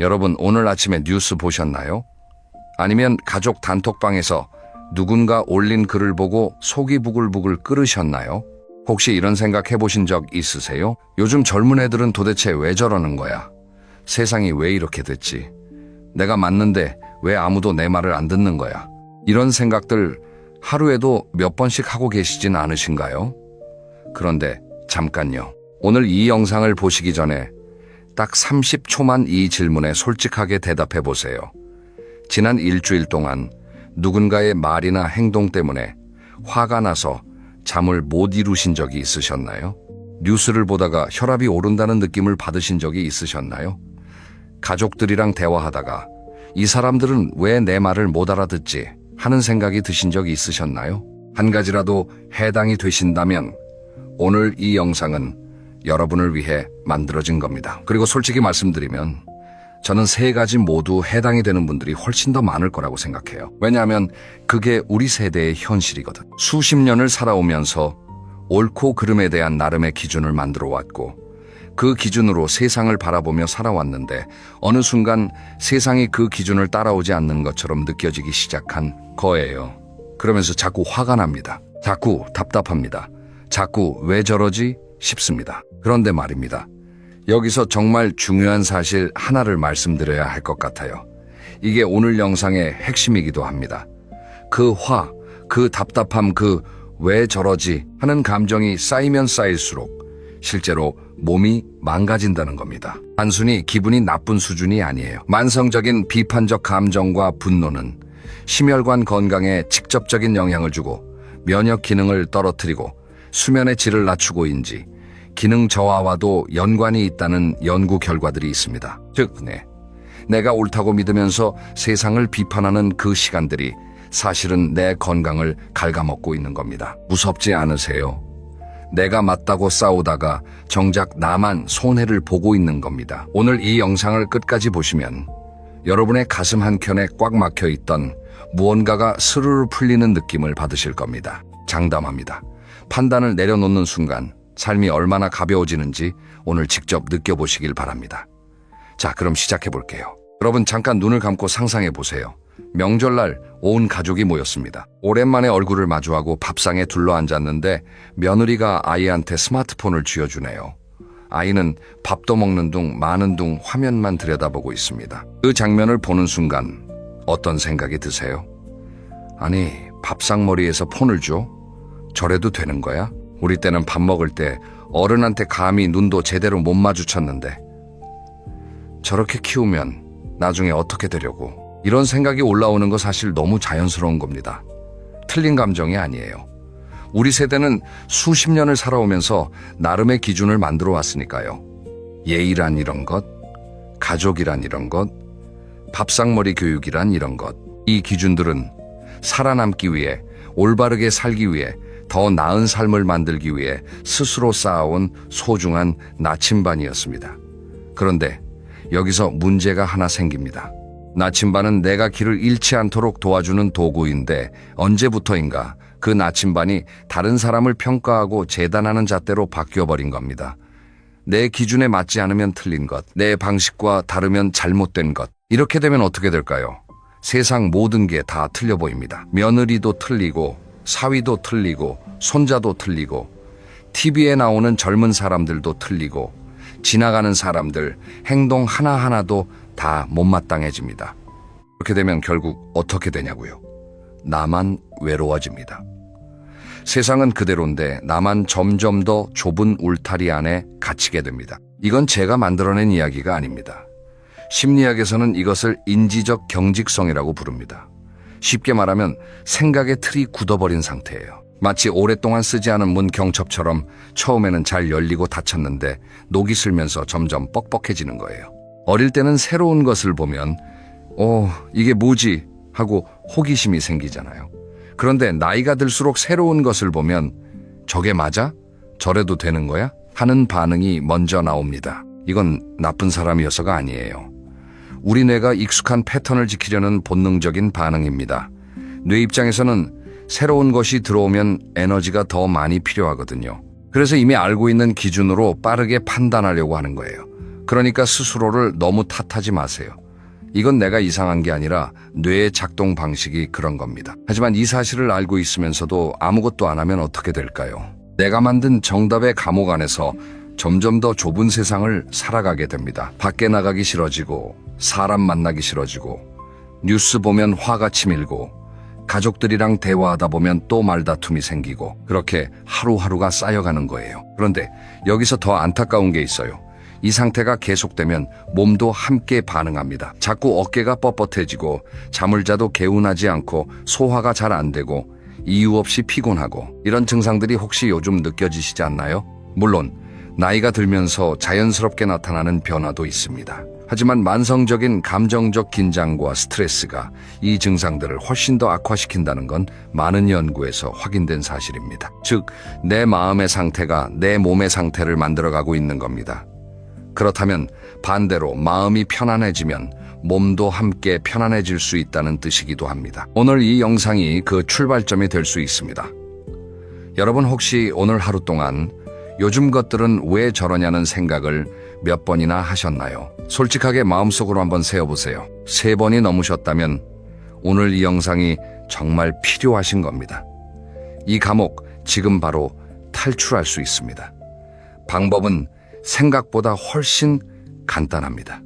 여러분, 오늘 아침에 뉴스 보셨나요? 아니면 가족 단톡방에서 누군가 올린 글을 보고 속이 부글부글 끓으셨나요? 혹시 이런 생각 해보신 적 있으세요? 요즘 젊은 애들은 도대체 왜 저러는 거야? 세상이 왜 이렇게 됐지? 내가 맞는데 왜 아무도 내 말을 안 듣는 거야? 이런 생각들 하루에도 몇 번씩 하고 계시진 않으신가요? 그런데 잠깐요. 오늘 이 영상을 보시기 전에 딱 30초만 이 질문에 솔직하게 대답해 보세요. 지난 일주일 동안 누군가의 말이나 행동 때문에 화가 나서 잠을 못 이루신 적이 있으셨나요? 뉴스를 보다가 혈압이 오른다는 느낌을 받으신 적이 있으셨나요? 가족들이랑 대화하다가 이 사람들은 왜 내 말을 못 알아듣지 하는 생각이 드신 적이 있으셨나요? 한 가지라도 해당이 되신다면 오늘 이 영상은 여러분을 위해 만들어진 겁니다. 그리고 솔직히 말씀드리면 저는 세 가지 모두 해당이 되는 분들이 훨씬 더 많을 거라고 생각해요. 왜냐하면 그게 우리 세대의 현실이거든. 수십 년을 살아오면서 옳고 그름에 대한 나름의 기준을 만들어 왔고 그 기준으로 세상을 바라보며 살아왔는데 어느 순간 세상이 그 기준을 따라오지 않는 것처럼 느껴지기 시작한 거예요. 그러면서 자꾸 화가 납니다. 자꾸 답답합니다. 자꾸 왜 저러지 싶습니다. 그런데 말입니다. 여기서 정말 중요한 사실 하나를 말씀드려야 할 것 같아요. 이게 오늘 영상의 핵심이기도 합니다. 그 화, 그 답답함, 그 왜 저러지 하는 감정이 쌓이면 쌓일수록 실제로 몸이 망가진다는 겁니다. 단순히 기분이 나쁜 수준이 아니에요. 만성적인 비판적 감정과 분노는 심혈관 건강에 직접적인 영향을 주고 면역 기능을 떨어뜨리고 수면의 질을 낮추고인지 기능 저하와도 연관이 있다는 연구 결과들이 있습니다. 즉, 내가 옳다고 믿으면서 세상을 비판하는 그 시간들이 사실은 내 건강을 갉아먹고 있는 겁니다. 무섭지 않으세요? 내가 맞다고 싸우다가 정작 나만 손해를 보고 있는 겁니다. 오늘 이 영상을 끝까지 보시면 여러분의 가슴 한켠에 꽉 막혀 있던 무언가가 스르르 풀리는 느낌을 받으실 겁니다. 장담합니다. 판단을 내려놓는 순간 삶이 얼마나 가벼워지는지 오늘 직접 느껴보시길 바랍니다. 자, 그럼 시작해 볼게요. 여러분, 잠깐 눈을 감고 상상해 보세요. 명절날 온 가족이 모였습니다. 오랜만에 얼굴을 마주하고 밥상에 둘러앉았는데 며느리가 아이한테 스마트폰을 쥐어주네요. 아이는 밥도 먹는 둥 마는 둥 화면만 들여다보고 있습니다. 그 장면을 보는 순간 어떤 생각이 드세요? 아니, 밥상머리에서 폰을 줘? 저래도 되는 거야? 우리 때는 밥 먹을 때 어른한테 감히 눈도 제대로 못 마주쳤는데 저렇게 키우면 나중에 어떻게 되려고? 이런 생각이 올라오는 거 사실 너무 자연스러운 겁니다. 틀린 감정이 아니에요. 우리 세대는 수십 년을 살아오면서 나름의 기준을 만들어 왔으니까요. 예의란 이런 것, 가족이란 이런 것, 밥상머리 교육이란 이런 것. 이 기준들은 살아남기 위해, 올바르게 살기 위해, 더 나은 삶을 만들기 위해 스스로 쌓아온 소중한 나침반이었습니다. 그런데 여기서 문제가 하나 생깁니다. 나침반은 내가 길을 잃지 않도록 도와주는 도구인데 언제부터인가 그 나침반이 다른 사람을 평가하고 재단하는 잣대로 바뀌어버린 겁니다. 내 기준에 맞지 않으면 틀린 것, 내 방식과 다르면 잘못된 것. 이렇게 되면 어떻게 될까요? 세상 모든 게 다 틀려 보입니다. 며느리도 틀리고 사위도 틀리고 손자도 틀리고 TV에 나오는 젊은 사람들도 틀리고 지나가는 사람들 행동 하나하나도 다 못마땅해집니다. 그렇게 되면 결국 어떻게 되냐고요? 나만 외로워집니다. 세상은 그대로인데 나만 점점 더 좁은 울타리 안에 갇히게 됩니다. 이건 제가 만들어낸 이야기가 아닙니다. 심리학에서는 이것을 인지적 경직성이라고 부릅니다. 쉽게 말하면 생각의 틀이 굳어버린 상태예요. 마치 오랫동안 쓰지 않은 문 경첩처럼 처음에는 잘 열리고 닫혔는데 녹이 슬면서 점점 뻑뻑해지는 거예요. 어릴 때는 새로운 것을 보면 이게 뭐지? 하고 호기심이 생기잖아요. 그런데 나이가 들수록 새로운 것을 보면 저게 맞아? 저래도 되는 거야? 하는 반응이 먼저 나옵니다. 이건 나쁜 사람이어서가 아니에요. 우리 뇌가 익숙한 패턴을 지키려는 본능적인 반응입니다. 뇌 입장에서는 새로운 것이 들어오면 에너지가 더 많이 필요하거든요. 그래서 이미 알고 있는 기준으로 빠르게 판단하려고 하는 거예요. 그러니까 스스로를 너무 탓하지 마세요. 이건 내가 이상한 게 아니라 뇌의 작동 방식이 그런 겁니다. 하지만 이 사실을 알고 있으면서도 아무것도 안 하면 어떻게 될까요? 내가 만든 정답의 감옥 안에서 점점 더 좁은 세상을 살아가게 됩니다. 밖에 나가기 싫어지고, 사람 만나기 싫어지고, 뉴스 보면 화가 치밀고, 가족들이랑 대화하다 보면 또 말다툼이 생기고, 그렇게 하루하루가 쌓여가는 거예요. 그런데 여기서 더 안타까운 게 있어요. 이 상태가 계속되면 몸도 함께 반응합니다. 자꾸 어깨가 뻣뻣해지고, 잠을 자도 개운하지 않고, 소화가 잘 안 되고, 이유 없이 피곤하고, 이런 증상들이 혹시 요즘 느껴지시지 않나요? 물론 나이가 들면서 자연스럽게 나타나는 변화도 있습니다. 하지만 만성적인 감정적 긴장과 스트레스가 이 증상들을 훨씬 더 악화시킨다는 건 많은 연구에서 확인된 사실입니다. 즉, 내 마음의 상태가 내 몸의 상태를 만들어가고 있는 겁니다. 그렇다면 반대로 마음이 편안해지면 몸도 함께 편안해질 수 있다는 뜻이기도 합니다. 오늘 이 영상이 그 출발점이 될 수 있습니다. 여러분 혹시 오늘 하루 동안 요즘 것들은 왜 저러냐는 생각을 몇 번이나 하셨나요? 솔직하게 마음속으로 한번 세어보세요. 3번이 넘으셨다면 오늘 이 영상이 정말 필요하신 겁니다. 이 감옥 지금 바로 탈출할 수 있습니다. 방법은 생각보다 훨씬 간단합니다.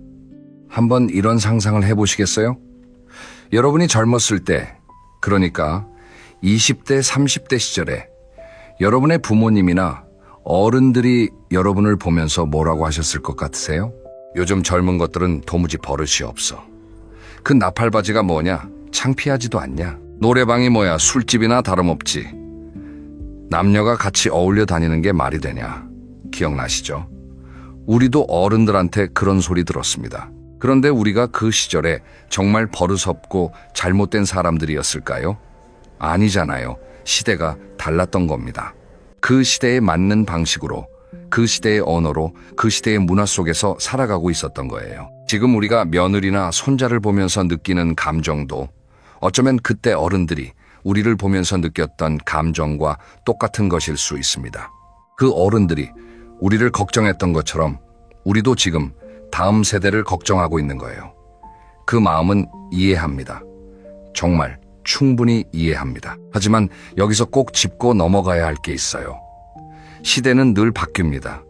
한번 이런 상상을 해보시겠어요? 여러분이 젊었을 때, 그러니까 20대, 30대 시절에 여러분의 부모님이나 어른들이 여러분을 보면서 뭐라고 하셨을 것 같으세요? 요즘 젊은 것들은 도무지 버릇이 없어. 그 나팔바지가 뭐냐? 창피하지도 않냐? 노래방이 뭐야? 술집이나 다름없지. 남녀가 같이 어울려 다니는 게 말이 되냐? 기억나시죠? 우리도 어른들한테 그런 소리 들었습니다. 그런데 우리가 그 시절에 정말 버릇없고 잘못된 사람들이었을까요? 아니잖아요. 시대가 달랐던 겁니다. 그 시대에 맞는 방식으로, 그 시대의 언어로, 그 시대의 문화 속에서 살아가고 있었던 거예요. 지금 우리가 며느리나 손자를 보면서 느끼는 감정도 어쩌면 그때 어른들이 우리를 보면서 느꼈던 감정과 똑같은 것일 수 있습니다. 그 어른들이 우리를 걱정했던 것처럼 우리도 지금 다음 세대를 걱정하고 있는 거예요. 그 마음은 이해합니다. 정말 충분히 이해합니다. 하지만 여기서 꼭 짚고 넘어가야 할 게 있어요. 시대는 늘 바뀝니다.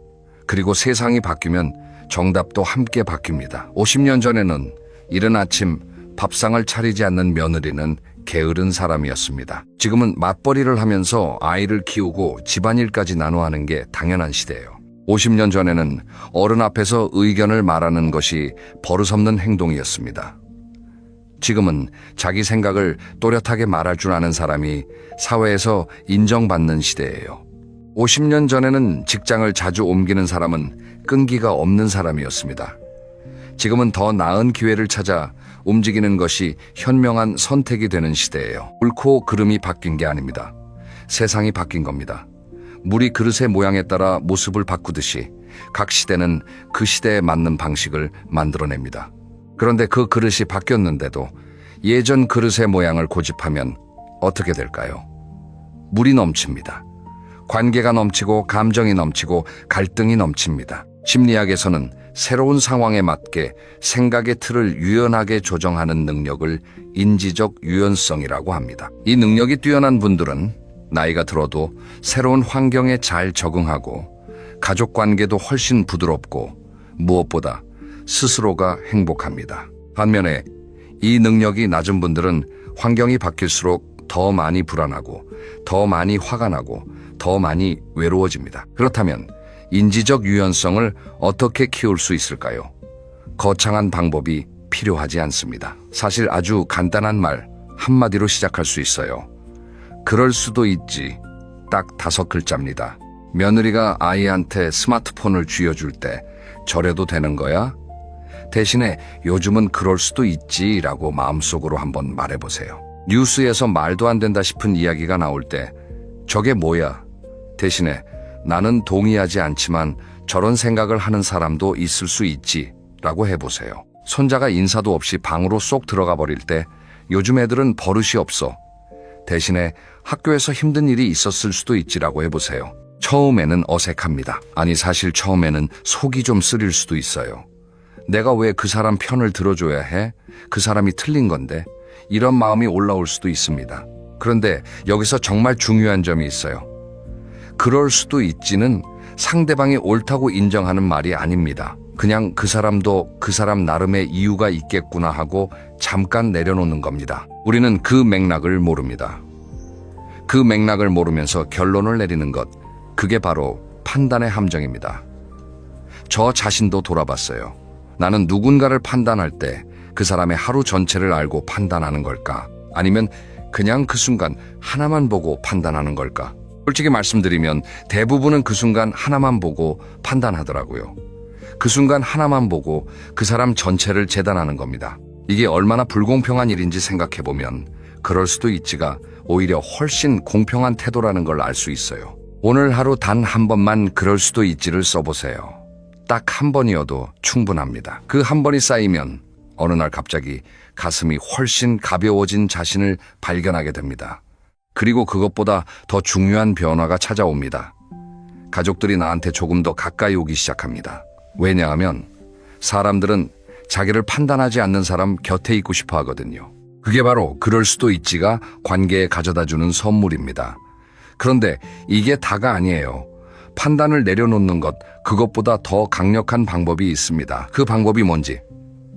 그리고 세상이 바뀌면 정답도 함께 바뀝니다. 50년 전에는 이른 아침 밥상을 차리지 않는 며느리는 게으른 사람이었습니다. 지금은 맞벌이를 하면서 아이를 키우고 집안일까지 나눠 하는 게 당연한 시대예요. 50년 전에는 어른 앞에서 의견을 말하는 것이 버릇없는 행동이었습니다. 지금은 자기 생각을 또렷하게 말할 줄 아는 사람이 사회에서 인정받는 시대예요. 50년 전에는 직장을 자주 옮기는 사람은 끈기가 없는 사람이었습니다. 지금은 더 나은 기회를 찾아 움직이는 것이 현명한 선택이 되는 시대예요. 옳고 그름이 바뀐 게 아닙니다. 세상이 바뀐 겁니다. 물이 그릇의 모양에 따라 모습을 바꾸듯이 각 시대는 그 시대에 맞는 방식을 만들어냅니다. 그런데 그 그릇이 바뀌었는데도 예전 그릇의 모양을 고집하면 어떻게 될까요? 물이 넘칩니다. 관계가 넘치고 감정이 넘치고 갈등이 넘칩니다. 심리학에서는 새로운 상황에 맞게 생각의 틀을 유연하게 조정하는 능력을 인지적 유연성이라고 합니다. 이 능력이 뛰어난 분들은 나이가 들어도 새로운 환경에 잘 적응하고 가족 관계도 훨씬 부드럽고 무엇보다 스스로가 행복합니다. 반면에 이 능력이 낮은 분들은 환경이 바뀔수록 더 많이 불안하고 더 많이 화가 나고 더 많이 외로워집니다. 그렇다면 인지적 유연성을 어떻게 키울 수 있을까요? 거창한 방법이 필요하지 않습니다. 사실 아주 간단한 말 한마디로 시작할 수 있어요. 그럴 수도 있지. 딱 5글자입니다. 며느리가 아이한테 스마트폰을 쥐어줄 때 저래도 되는 거야? 대신에 요즘은 그럴 수도 있지라고 마음속으로 한번 말해보세요. 뉴스에서 말도 안 된다 싶은 이야기가 나올 때 저게 뭐야? 대신에 나는 동의하지 않지만 저런 생각을 하는 사람도 있을 수 있지 라고 해보세요. 손자가 인사도 없이 방으로 쏙 들어가 버릴 때 요즘 애들은 버릇이 없어. 대신에 학교에서 힘든 일이 있었을 수도 있지라고 해보세요. 처음에는 어색합니다. 아니, 사실 처음에는 속이 좀 쓰릴 수도 있어요. 내가 왜 그 사람 편을 들어줘야 해? 그 사람이 틀린 건데. 이런 마음이 올라올 수도 있습니다. 그런데 여기서 정말 중요한 점이 있어요. 그럴 수도 있지는 상대방이 옳다고 인정하는 말이 아닙니다. 그냥 그 사람도 그 사람 나름의 이유가 있겠구나 하고 잠깐 내려놓는 겁니다. 우리는 그 맥락을 모릅니다. 그 맥락을 모르면서 결론을 내리는 것, 그게 바로 판단의 함정입니다. 저 자신도 돌아봤어요. 나는 누군가를 판단할 때 그 사람의 하루 전체를 알고 판단하는 걸까? 아니면 그냥 그 순간 하나만 보고 판단하는 걸까? 솔직히 말씀드리면 대부분은 그 순간 하나만 보고 판단하더라고요. 그 순간 하나만 보고 그 사람 전체를 재단하는 겁니다. 이게 얼마나 불공평한 일인지 생각해보면 그럴 수도 있지가 오히려 훨씬 공평한 태도라는 걸 알 수 있어요. 오늘 하루 단 한 번만 그럴 수도 있지를 써보세요. 딱 한 번이어도 충분합니다. 그 한 번이 쌓이면 어느 날 갑자기 가슴이 훨씬 가벼워진 자신을 발견하게 됩니다. 그리고 그것보다 더 중요한 변화가 찾아옵니다. 가족들이 나한테 조금 더 가까이 오기 시작합니다. 왜냐하면 사람들은 자기를 판단하지 않는 사람 곁에 있고 싶어 하거든요. 그게 바로 그럴 수도 있지가 관계에 가져다주는 선물입니다. 그런데 이게 다가 아니에요. 판단을 내려놓는 것, 그것보다 더 강력한 방법이 있습니다. 그 방법이 뭔지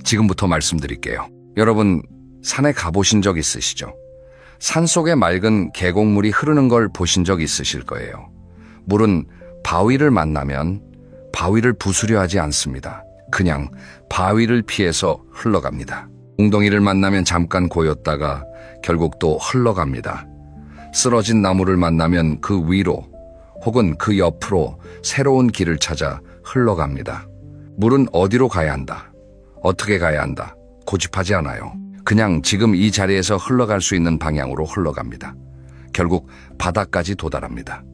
지금부터 말씀드릴게요. 여러분, 산에 가보신 적 있으시죠? 산속에 맑은 계곡물이 흐르는 걸 보신 적 있으실 거예요. 물은 바위를 만나면 바위를 부수려 하지 않습니다. 그냥 바위를 피해서 흘러갑니다. 웅덩이를 만나면 잠깐 고였다가 결국 또 흘러갑니다. 쓰러진 나무를 만나면 그 위로 혹은 그 옆으로 새로운 길을 찾아 흘러갑니다. 물은 어디로 가야 한다, 어떻게 가야 한다 고집하지 않아요. 그냥 지금 이 자리에서 흘러갈 수 있는 방향으로 흘러갑니다. 결국 바다까지 도달합니다.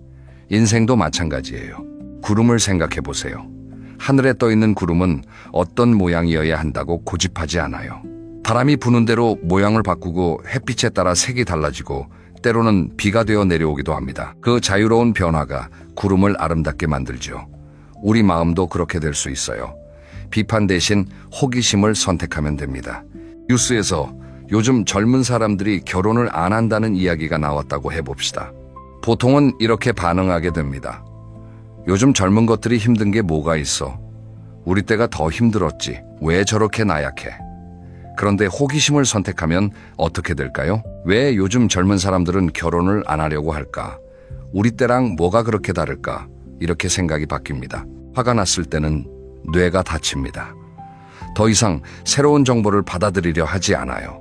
인생도 마찬가지예요. 구름을 생각해 보세요. 하늘에 떠 있는 구름은 어떤 모양이어야 한다고 고집하지 않아요. 바람이 부는 대로 모양을 바꾸고 햇빛에 따라 색이 달라지고 때로는 비가 되어 내려오기도 합니다. 그 자유로운 변화가 구름을 아름답게 만들죠. 우리 마음도 그렇게 될 수 있어요. 비판 대신 호기심을 선택하면 됩니다. 뉴스에서 요즘 젊은 사람들이 결혼을 안 한다는 이야기가 나왔다고 해봅시다. 보통은 이렇게 반응하게 됩니다. 요즘 젊은 것들이 힘든 게 뭐가 있어? 우리 때가 더 힘들었지. 왜 저렇게 나약해? 그런데 호기심을 선택하면 어떻게 될까요? 왜 요즘 젊은 사람들은 결혼을 안 하려고 할까? 우리 때랑 뭐가 그렇게 다를까? 이렇게 생각이 바뀝니다. 화가 났을 때는 뇌가 다칩니다. 더 이상 새로운 정보를 받아들이려 하지 않아요.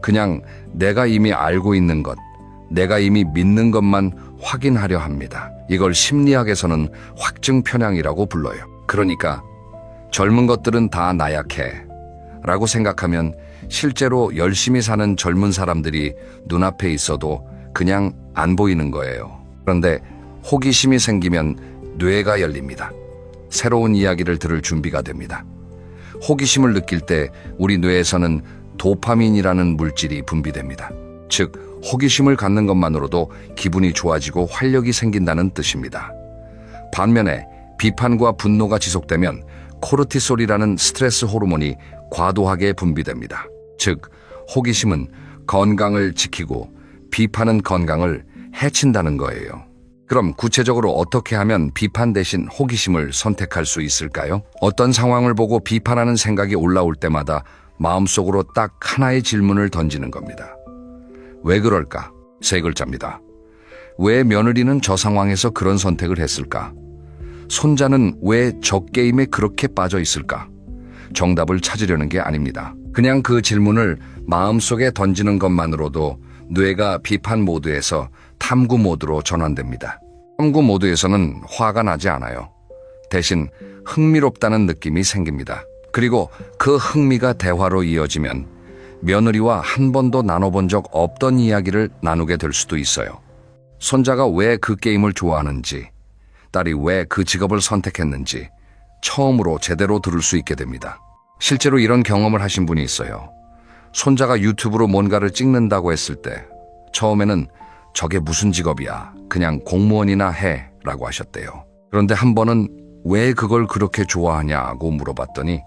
그냥 내가 이미 알고 있는 것, 내가 이미 믿는 것만 확인하려 합니다. 이걸 심리학에서는 확증 편향이라고 불러요. 그러니까 젊은 것들은 다 나약해 라고 생각하면 실제로 열심히 사는 젊은 사람들이 눈앞에 있어도 그냥 안 보이는 거예요. 그런데 호기심이 생기면 뇌가 열립니다. 새로운 이야기를 들을 준비가 됩니다. 호기심을 느낄 때 우리 뇌에서는 도파민이라는 물질이 분비됩니다. 즉, 호기심을 갖는 것만으로도 기분이 좋아지고 활력이 생긴다는 뜻입니다. 반면에 비판과 분노가 지속되면 코르티솔이라는 스트레스 호르몬이 과도하게 분비됩니다. 즉, 호기심은 건강을 지키고 비판은 건강을 해친다는 거예요. 그럼 구체적으로 어떻게 하면 비판 대신 호기심을 선택할 수 있을까요? 어떤 상황을 보고 비판하는 생각이 올라올 때마다 마음속으로 딱 하나의 질문을 던지는 겁니다. 왜 그럴까? 3글자입니다. 왜 며느리는 저 상황에서 그런 선택을 했을까? 손자는 왜 저 게임에 그렇게 빠져 있을까? 정답을 찾으려는 게 아닙니다. 그냥 그 질문을 마음속에 던지는 것만으로도 뇌가 비판 모드에서 탐구 모드로 전환됩니다. 탐구 모드에서는 화가 나지 않아요. 대신 흥미롭다는 느낌이 생깁니다. 그리고 그 흥미가 대화로 이어지면 며느리와 한 번도 나눠본 적 없던 이야기를 나누게 될 수도 있어요. 손자가 왜 그 게임을 좋아하는지, 딸이 왜 그 직업을 선택했는지 처음으로 제대로 들을 수 있게 됩니다. 실제로 이런 경험을 하신 분이 있어요. 손자가 유튜브로 뭔가를 찍는다고 했을 때 처음에는 저게 무슨 직업이야, 그냥 공무원이나 해 라고 하셨대요. 그런데 한 번은 왜 그걸 그렇게 좋아하냐고 물어봤더니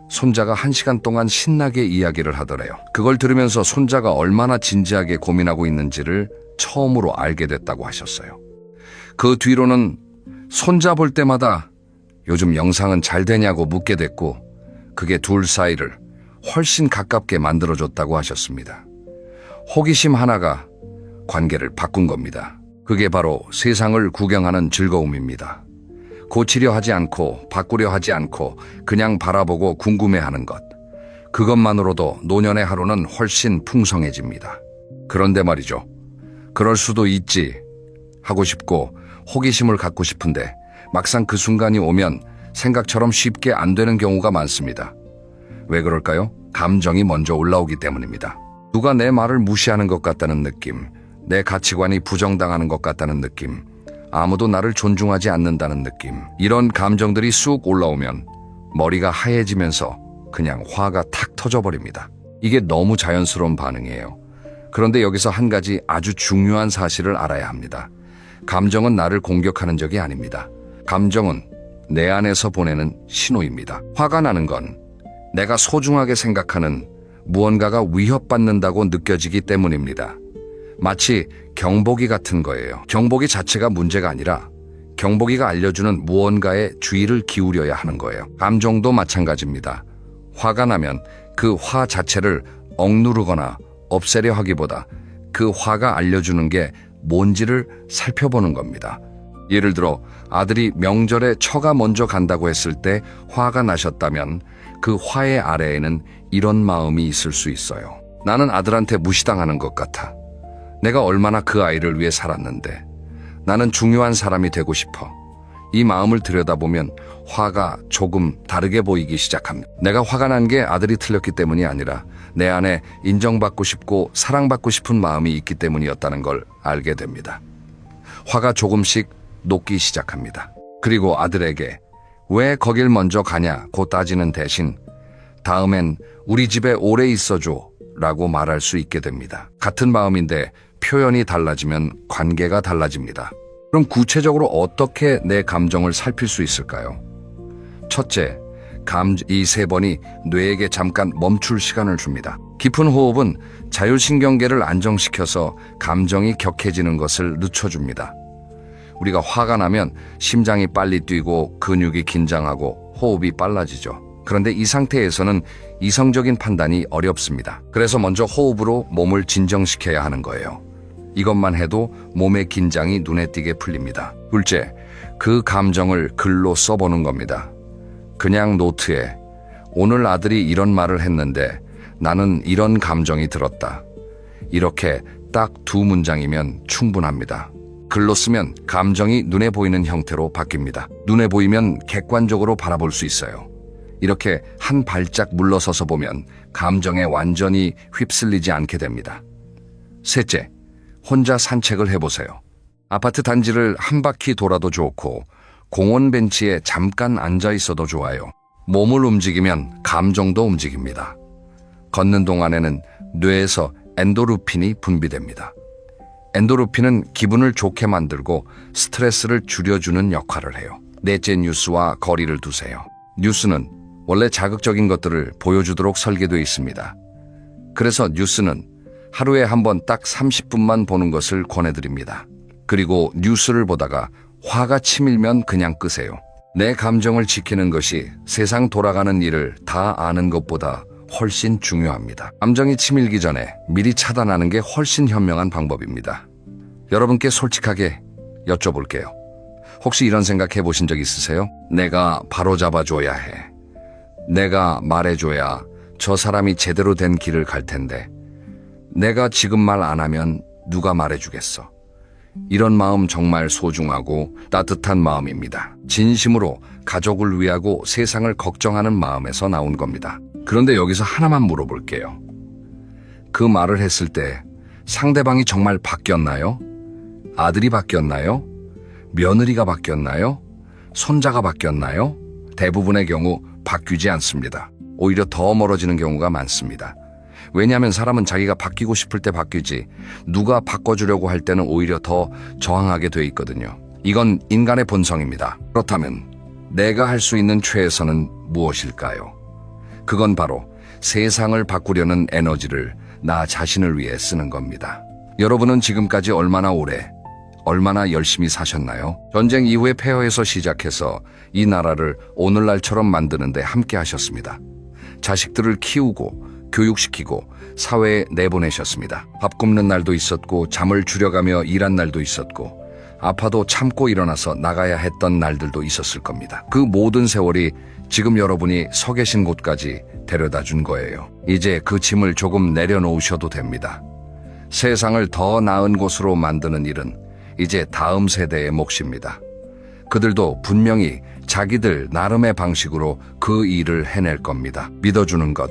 손자가 1시간 동안 신나게 이야기를 하더래요. 그걸 들으면서 손자가 얼마나 진지하게 고민하고 있는지를 처음으로 알게 됐다고 하셨어요. 그 뒤로는 손자 볼 때마다 요즘 영상은 잘 되냐고 묻게 됐고 그게 둘 사이를 훨씬 가깝게 만들어줬다고 하셨습니다. 호기심 하나가 관계를 바꾼 겁니다. 그게 바로 세상을 구경하는 즐거움입니다. 고치려 하지 않고 바꾸려 하지 않고 그냥 바라보고 궁금해하는 것. 그것만으로도 노년의 하루는 훨씬 풍성해집니다. 그런데 말이죠. 그럴 수도 있지 하고 싶고 호기심을 갖고 싶은데 막상 그 순간이 오면 생각처럼 쉽게 안 되는 경우가 많습니다. 왜 그럴까요? 감정이 먼저 올라오기 때문입니다. 누가 내 말을 무시하는 것 같다는 느낌, 내 가치관이 부정당하는 것 같다는 느낌, 아무도 나를 존중하지 않는다는 느낌, 이런 감정들이 쑥 올라오면 머리가 하얘지면서 그냥 화가 탁 터져버립니다. 이게 너무 자연스러운 반응이에요. 그런데 여기서 한 가지 아주 중요한 사실을 알아야 합니다. 감정은 나를 공격하는 적이 아닙니다. 감정은 내 안에서 보내는 신호입니다. 화가 나는 건 내가 소중하게 생각하는 무언가가 위협받는다고 느껴지기 때문입니다. 마치 경보기 같은 거예요. 경보기 자체가 문제가 아니라 경보기가 알려주는 무언가에 주의를 기울여야 하는 거예요. 감정도 마찬가지입니다. 화가 나면 그 화 자체를 억누르거나 없애려 하기보다 그 화가 알려주는 게 뭔지를 살펴보는 겁니다. 예를 들어 아들이 명절에 처가 먼저 간다고 했을 때 화가 나셨다면 그 화의 아래에는 이런 마음이 있을 수 있어요. 나는 아들한테 무시당하는 것 같아. 내가 얼마나 그 아이를 위해 살았는데. 나는 중요한 사람이 되고 싶어. 이 마음을 들여다보면 화가 조금 다르게 보이기 시작합니다. 내가 화가 난 게 아들이 틀렸기 때문이 아니라 내 안에 인정받고 싶고 사랑받고 싶은 마음이 있기 때문이었다는 걸 알게 됩니다. 화가 조금씩 녹기 시작합니다. 그리고 아들에게 왜 거길 먼저 가냐고 따지는 대신 다음엔 우리 집에 오래 있어줘 라고 말할 수 있게 됩니다. 같은 마음인데 표현이 달라지면 관계가 달라집니다. 그럼 구체적으로 어떻게 내 감정을 살필 수 있을까요? 첫째, 이 3번이 뇌에게 잠깐 멈출 시간을 줍니다. 깊은 호흡은 자율신경계를 안정시켜서 감정이 격해지는 것을 늦춰줍니다. 우리가 화가 나면 심장이 빨리 뛰고 근육이 긴장하고 호흡이 빨라지죠. 그런데 이 상태에서는 이성적인 판단이 어렵습니다. 그래서 먼저 호흡으로 몸을 진정시켜야 하는 거예요. 이것만 해도 몸의 긴장이 눈에 띄게 풀립니다. 둘째, 그 감정을 글로 써보는 겁니다. 그냥 노트에 오늘 아들이 이런 말을 했는데 나는 이런 감정이 들었다. 이렇게 딱 2문장이면 충분합니다. 글로 쓰면 감정이 눈에 보이는 형태로 바뀝니다. 눈에 보이면 객관적으로 바라볼 수 있어요. 이렇게 한 발짝 물러서서 보면 감정에 완전히 휩쓸리지 않게 됩니다. 셋째, 혼자 산책을 해보세요. 아파트 단지를 한 바퀴 돌아도 좋고 공원 벤치에 잠깐 앉아 있어도 좋아요. 몸을 움직이면 감정도 움직입니다. 걷는 동안에는 뇌에서 엔도르핀이 분비됩니다. 엔도르핀은 기분을 좋게 만들고 스트레스를 줄여주는 역할을 해요. 넷째, 뉴스와 거리를 두세요. 뉴스는 원래 자극적인 것들을 보여주도록 설계되어 있습니다. 그래서 뉴스는 하루에 한 번 딱 30분만 보는 것을 권해드립니다. 그리고 뉴스를 보다가 화가 치밀면 그냥 끄세요. 내 감정을 지키는 것이 세상 돌아가는 일을 다 아는 것보다 훨씬 중요합니다. 감정이 치밀기 전에 미리 차단하는 게 훨씬 현명한 방법입니다. 여러분께 솔직하게 여쭤볼게요. 혹시 이런 생각 해보신 적 있으세요? 내가 바로잡아줘야 해. 내가 말해줘야 저 사람이 제대로 된 길을 갈 텐데 내가 지금 말 안 하면 누가 말해주겠어. 이런 마음 정말 소중하고 따뜻한 마음입니다. 진심으로 가족을 위하고 세상을 걱정하는 마음에서 나온 겁니다. 그런데 여기서 하나만 물어볼게요. 그 말을 했을 때 상대방이 정말 바뀌었나요? 아들이 바뀌었나요? 며느리가 바뀌었나요? 손자가 바뀌었나요? 대부분의 경우 바뀌지 않습니다. 오히려 더 멀어지는 경우가 많습니다. 왜냐하면 사람은 자기가 바뀌고 싶을 때 바뀌지 누가 바꿔주려고 할 때는 오히려 더 저항하게 돼 있거든요. 이건 인간의 본성입니다. 그렇다면 내가 할 수 있는 최선은 무엇일까요? 그건 바로 세상을 바꾸려는 에너지를 나 자신을 위해 쓰는 겁니다. 여러분은 지금까지 얼마나 오래, 얼마나 열심히 사셨나요? 전쟁 이후의 폐허에서 시작해서 이 나라를 오늘날처럼 만드는데 함께 하셨습니다. 자식들을 키우고 교육시키고 사회에 내보내셨습니다. 밥 굽는 날도 있었고 잠을 줄여가며 일한 날도 있었고 아파도 참고 일어나서 나가야 했던 날들도 있었을 겁니다. 그 모든 세월이 지금 여러분이 서 계신 곳까지 데려다 준 거예요. 이제 그 짐을 조금 내려놓으셔도 됩니다. 세상을 더 나은 곳으로 만드는 일은 이제 다음 세대의 몫입니다. 그들도 분명히 자기들 나름의 방식으로 그 일을 해낼 겁니다. 믿어주는 것.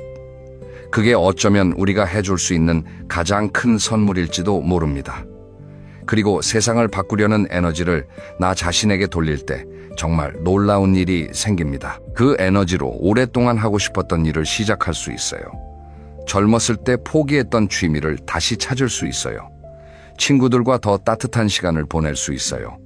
그게 어쩌면 우리가 해줄 수 있는 가장 큰 선물일지도 모릅니다. 그리고 세상을 바꾸려는 에너지를 나 자신에게 돌릴 때 정말 놀라운 일이 생깁니다. 그 에너지로 오랫동안 하고 싶었던 일을 시작할 수 있어요. 젊었을 때 포기했던 취미를 다시 찾을 수 있어요. 친구들과 더 따뜻한 시간을 보낼 수 있어요.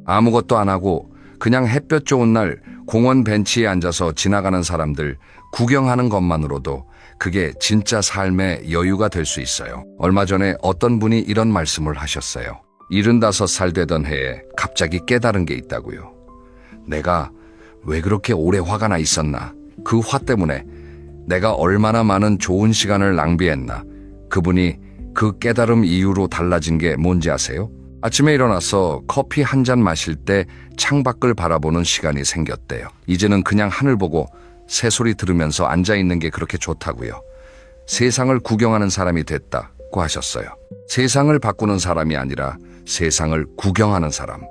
아무것도 안 하고 그냥 햇볕 좋은 날 공원 벤치에 앉아서 지나가는 사람들 구경하는 것만으로도 그게 진짜 삶의 여유가 될 수 있어요. 얼마 전에 어떤 분이 이런 말씀을 하셨어요. 75살 되던 해에 갑자기 깨달은 게 있다고요. 내가 왜 그렇게 오래 화가 나 있었나? 그 화 때문에 내가 얼마나 많은 좋은 시간을 낭비했나? 그분이 그 깨달음 이후로 달라진 게 뭔지 아세요? 아침에 일어나서 커피 한 잔 마실 때 창밖을 바라보는 시간이 생겼대요. 이제는 그냥 하늘 보고 새소리 들으면서 앉아있는 게 그렇게 좋다고요. 세상을 구경하는 사람이 됐다고 하셨어요. 세상을 바꾸는 사람이 아니라 세상을 구경하는 사람.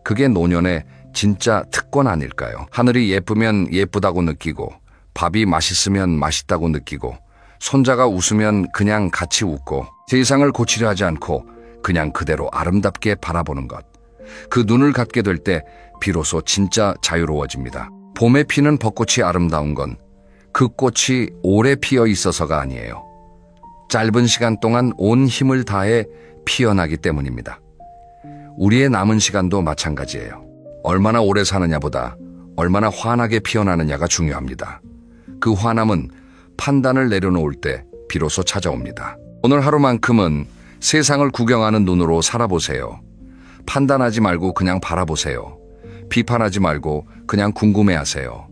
그게 노년의 진짜 특권 아닐까요? 하늘이 예쁘면 예쁘다고 느끼고 밥이 맛있으면 맛있다고 느끼고 손자가 웃으면 그냥 같이 웃고 세상을 고치려 하지 않고 그냥 그대로 아름답게 바라보는 것. 그 눈을 갖게 될 때 비로소 진짜 자유로워집니다. 봄에 피는 벚꽃이 아름다운 건 그 꽃이 오래 피어 있어서가 아니에요. 짧은 시간 동안 온 힘을 다해 피어나기 때문입니다. 우리의 남은 시간도 마찬가지예요. 얼마나 오래 사느냐보다 얼마나 환하게 피어나느냐가 중요합니다. 그 환함은 판단을 내려놓을 때 비로소 찾아옵니다. 오늘 하루만큼은 세상을 구경하는 눈으로 살아보세요. 판단하지 말고 그냥 바라보세요. 비판하지 말고 그냥 궁금해하세요.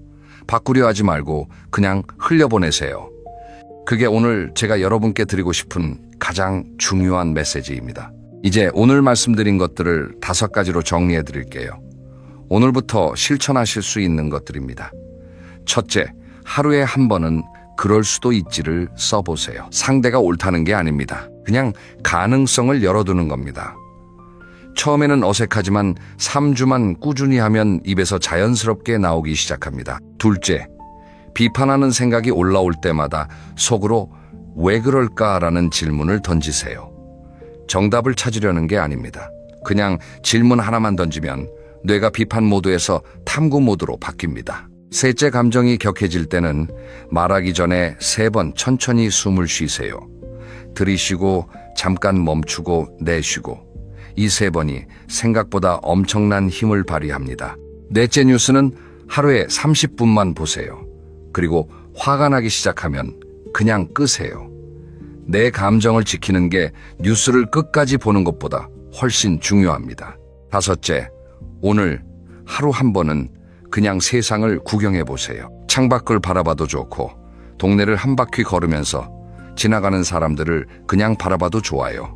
바꾸려 하지 말고 그냥 흘려보내세요. 그게 오늘 제가 여러분께 드리고 싶은 가장 중요한 메시지입니다. 이제 오늘 말씀드린 것들을 5가지로 정리해 드릴게요. 오늘부터 실천하실 수 있는 것들입니다. 첫째, 하루에 한 번은 그럴 수도 있지를 써보세요. 상대가 옳다는 게 아닙니다. 그냥 가능성을 열어두는 겁니다. 처음에는 어색하지만 3주만 꾸준히 하면 입에서 자연스럽게 나오기 시작합니다. 둘째, 비판하는 생각이 올라올 때마다 속으로 왜 그럴까라는 질문을 던지세요. 정답을 찾으려는 게 아닙니다. 그냥 질문 하나만 던지면 뇌가 비판 모드에서 탐구 모드로 바뀝니다. 셋째, 감정이 격해질 때는 말하기 전에 3번 천천히 숨을 쉬세요. 들이쉬고 잠깐 멈추고 내쉬고. 이 3번이 생각보다 엄청난 힘을 발휘합니다. 넷째, 뉴스는 하루에 30분만 보세요. 그리고 화가 나기 시작하면 그냥 끄세요. 내 감정을 지키는 게 뉴스를 끝까지 보는 것보다 훨씬 중요합니다. 다섯째, 오늘 하루 한 번은 그냥 세상을 구경해 보세요. 창밖을 바라봐도 좋고 동네를 한 바퀴 걸으면서 지나가는 사람들을 그냥 바라봐도 좋아요.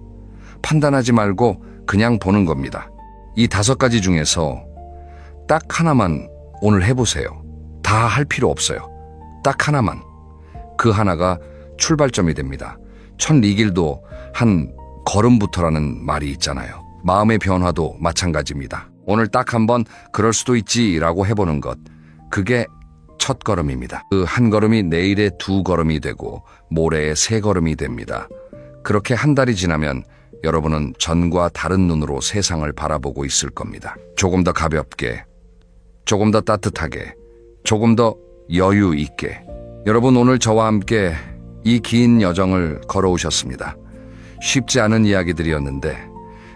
판단하지 말고 그냥 보는 겁니다. 이 5가지 중에서 딱 하나만 오늘 해보세요. 다 할 필요 없어요. 딱 하나만. 그 하나가 출발점이 됩니다. 첫 리길도 한 걸음부터라는 말이 있잖아요. 마음의 변화도 마찬가지입니다. 오늘 딱 한 번 그럴 수도 있지라고 해보는 것. 그게 첫 걸음입니다. 그 한 걸음이 내일의 2걸음이 되고 모레의 3걸음이 됩니다. 그렇게 한 달이 지나면 여러분은 전과 다른 눈으로 세상을 바라보고 있을 겁니다. 조금 더 가볍게, 조금 더 따뜻하게, 조금 더 여유 있게. 여러분, 오늘 저와 함께 이 긴 여정을 걸어오셨습니다. 쉽지 않은 이야기들이었는데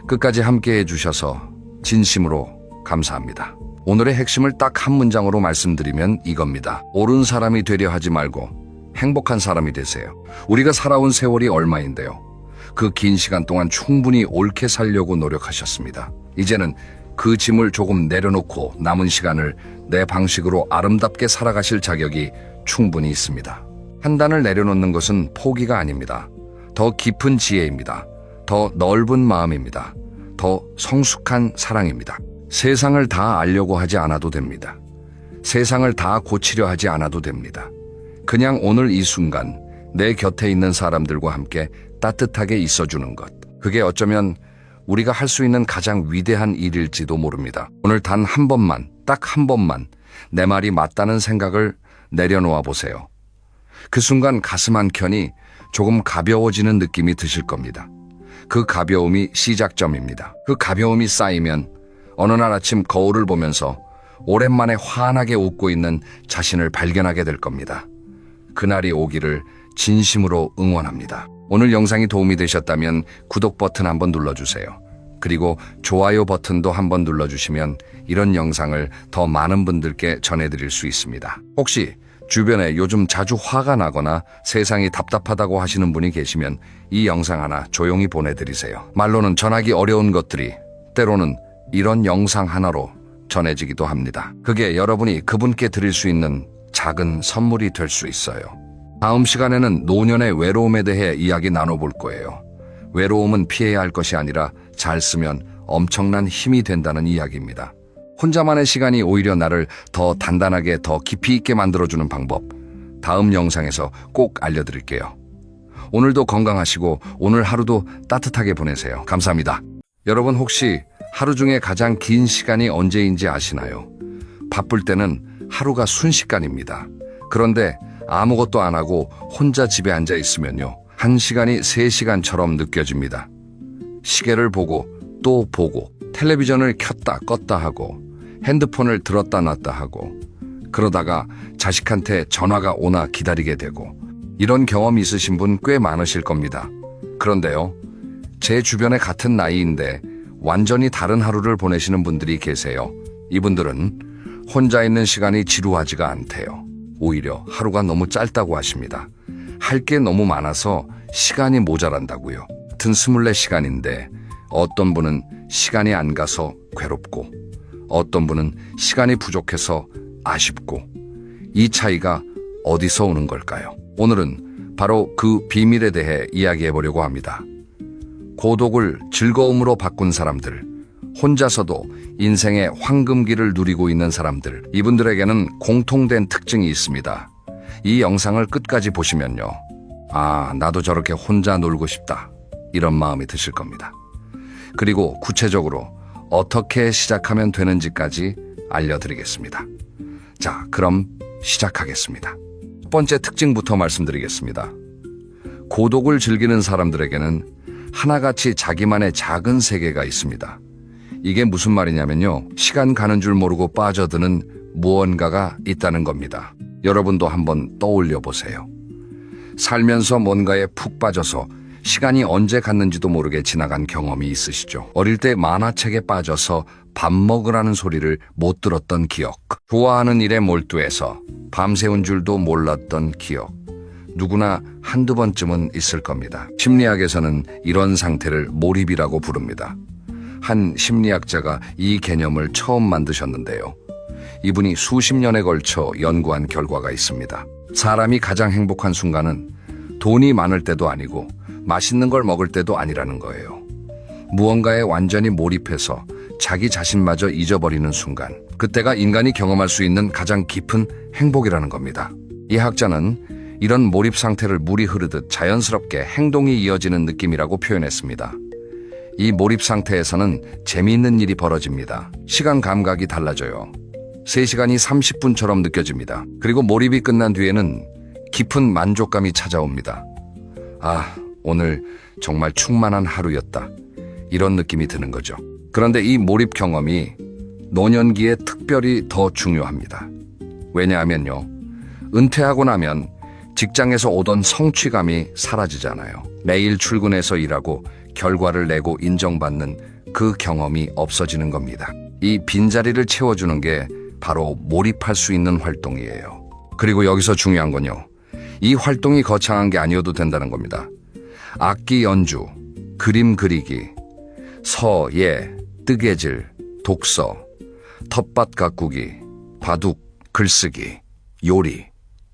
끝까지 함께 해주셔서 진심으로 감사합니다. 오늘의 핵심을 딱 한 문장으로 말씀드리면 이겁니다. 옳은 사람이 되려 하지 말고 행복한 사람이 되세요. 우리가 살아온 세월이 얼마인데요. 그 긴 시간 동안 충분히 옳게 살려고 노력하셨습니다. 이제는 그 짐을 조금 내려놓고 남은 시간을 내 방식으로 아름답게 살아가실 자격이 충분히 있습니다. 판단을 내려놓는 것은 포기가 아닙니다. 더 깊은 지혜입니다. 더 넓은 마음입니다. 더 성숙한 사랑입니다. 세상을 다 알려고 하지 않아도 됩니다. 세상을 다 고치려 하지 않아도 됩니다. 그냥 오늘 이 순간 내 곁에 있는 사람들과 함께 따뜻하게 있어주는 것. 그게 어쩌면 우리가 할 수 있는 가장 위대한 일일지도 모릅니다. 오늘 단 한 번만, 딱 한 번만 내 말이 맞다는 생각을 내려놓아 보세요. 그 순간 가슴 한켠이 조금 가벼워지는 느낌이 드실 겁니다. 그 가벼움이 시작점입니다. 그 가벼움이 쌓이면 어느 날 아침 거울을 보면서 오랜만에 환하게 웃고 있는 자신을 발견하게 될 겁니다. 그날이 오기를 진심으로 응원합니다. 오늘 영상이 도움이 되셨다면 구독 버튼 한번 눌러주세요. 그리고 좋아요 버튼도 한번 눌러주시면 이런 영상을 더 많은 분들께 전해드릴 수 있습니다. 혹시 주변에 요즘 자주 화가 나거나 세상이 답답하다고 하시는 분이 계시면 이 영상 하나 조용히 보내드리세요. 말로는 전하기 어려운 것들이 때로는 이런 영상 하나로 전해지기도 합니다. 그게 여러분이 그분께 드릴 수 있는 작은 선물이 될 수 있어요. 다음 시간에는 노년의 외로움에 대해 이야기 나눠볼 거예요. 외로움은 피해야 할 것이 아니라 잘 쓰면 엄청난 힘이 된다는 이야기입니다. 혼자만의 시간이 오히려 나를 더 단단하게 더 깊이 있게 만들어주는 방법, 다음 영상에서 꼭 알려드릴게요. 오늘도 건강하시고 오늘 하루도 따뜻하게 보내세요. 감사합니다. 여러분 혹시 하루 중에 가장 긴 시간이 언제인지 아시나요? 바쁠 때는 하루가 순식간입니다. 그런데 아무것도 안 하고 혼자 집에 앉아 있으면요. 1시간이 3시간처럼 느껴집니다. 시계를 보고 또 보고 텔레비전을 켰다 껐다 하고 핸드폰을 들었다 놨다 하고 그러다가 자식한테 전화가 오나 기다리게 되고 이런 경험 있으신 분 꽤 많으실 겁니다. 그런데요. 제 주변에 같은 나이인데 완전히 다른 하루를 보내시는 분들이 계세요. 이분들은 혼자 있는 시간이 지루하지가 않대요. 오히려 하루가 너무 짧다고 하십니다. 할 게 너무 많아서 시간이 모자란다고요. 같은 24시간인데 어떤 분은 시간이 안 가서 괴롭고 어떤 분은 시간이 부족해서 아쉽고 이 차이가 어디서 오는 걸까요? 오늘은 바로 그 비밀에 대해 이야기해 보려고 합니다. 고독을 즐거움으로 바꾼 사람들, 혼자서도 인생의 황금기를 누리고 있는 사람들, 이분들에게는 공통된 특징이 있습니다. 이 영상을 끝까지 보시면요. 아, 나도 저렇게 혼자 놀고 싶다. 이런 마음이 드실 겁니다. 그리고 구체적으로 어떻게 시작하면 되는지까지 알려드리겠습니다. 자, 그럼 시작하겠습니다. 첫 번째 특징부터 말씀드리겠습니다. 고독을 즐기는 사람들에게는 하나같이 자기만의 작은 세계가 있습니다. 이게 무슨 말이냐면요. 시간 가는 줄 모르고 빠져드는 무언가가 있다는 겁니다. 여러분도 한번 떠올려 보세요. 살면서 뭔가에 푹 빠져서 시간이 언제 갔는지도 모르게 지나간 경험이 있으시죠? 어릴 때 만화책에 빠져서 밥 먹으라는 소리를 못 들었던 기억, 좋아하는 일에 몰두해서 밤새운 줄도 몰랐던 기억, 누구나 한두 번쯤은 있을 겁니다. 심리학에서는 이런 상태를 몰입이라고 부릅니다. 한 심리학자가 이 개념을 처음 만드셨는데요. 이분이 수십 년에 걸쳐 연구한 결과가 있습니다. 사람이 가장 행복한 순간은 돈이 많을 때도 아니고 맛있는 걸 먹을 때도 아니라는 거예요. 무언가에 완전히 몰입해서 자기 자신마저 잊어버리는 순간, 그때가 인간이 경험할 수 있는 가장 깊은 행복이라는 겁니다. 이 학자는 이런 몰입 상태를 물이 흐르듯 자연스럽게 행동이 이어지는 느낌이라고 표현했습니다. 이 몰입 상태에서는 재미있는 일이 벌어집니다. 시간 감각이 달라져요. 3시간이 30분처럼 느껴집니다. 그리고 몰입이 끝난 뒤에는 깊은 만족감이 찾아옵니다. 아, 오늘 정말 충만한 하루였다. 이런 느낌이 드는 거죠. 그런데 이 몰입 경험이 노년기에 특별히 더 중요합니다. 왜냐하면요. 은퇴하고 나면 직장에서 오던 성취감이 사라지잖아요. 매일 출근해서 일하고 결과를 내고 인정받는 그 경험이 없어지는 겁니다. 이 빈자리를 채워주는 게 바로 몰입할 수 있는 활동이에요. 그리고 여기서 중요한 건요. 이 활동이 거창한 게 아니어도 된다는 겁니다. 악기 연주, 그림 그리기, 서예, 뜨개질, 독서, 텃밭 가꾸기, 바둑, 글쓰기, 요리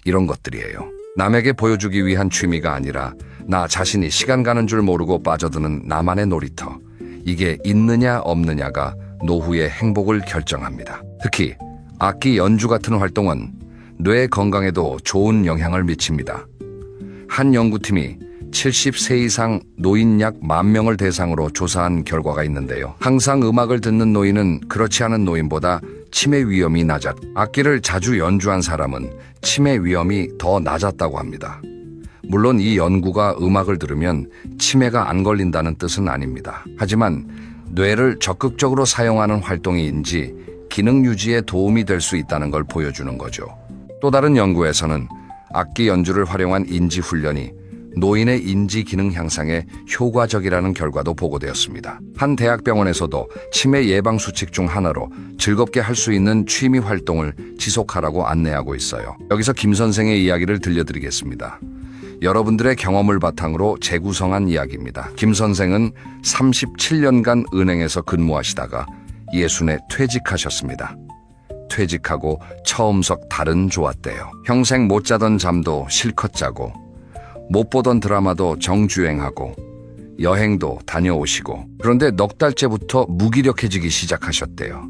이런 것들이에요. 남에게 보여주기 위한 취미가 아니라 나 자신이 시간 가는 줄 모르고 빠져드는 나만의 놀이터. 이게 있느냐 없느냐가 노후의 행복을 결정합니다. 특히 악기 연주 같은 활동은 뇌 건강에도 좋은 영향을 미칩니다. 한 연구팀이 70세 이상 노인 약 10,000명을 대상으로 조사한 결과가 있는데요. 항상 음악을 듣는 노인은 그렇지 않은 노인보다 치매 위험이 악기를 자주 연주한 사람은 치매 위험이 더 낮았다고 합니다. 물론 이 연구가 음악을 들으면 치매가 안 걸린다는 뜻은 아닙니다. 하지만 뇌를 적극적으로 사용하는 활동인지 기능 유지에 도움이 될 수 있다는 걸 보여주는 거죠. 또 다른 연구에서는 악기 연주를 활용한 인지 훈련이 노인의 인지 기능 향상에 효과적이라는 결과도 보고되었습니다. 한 대학병원에서도 치매 예방 수칙 중 하나로 즐겁게 할 수 있는 취미 활동을 지속하라고 안내하고 있어요. 여기서 김 선생의 이야기를 들려드리겠습니다. 여러분들의 경험을 바탕으로 재구성한 이야기입니다. 김 선생은 37년간 은행에서 근무하시다가 예순에 퇴직하셨습니다. 퇴직하고 처음석 달은 좋았대요. 평생 못 자던 잠도 실컷 자고 못 보던 드라마도 정주행하고 여행도 다녀오시고 그런데 넉 달째부터 무기력해지기 시작하셨대요.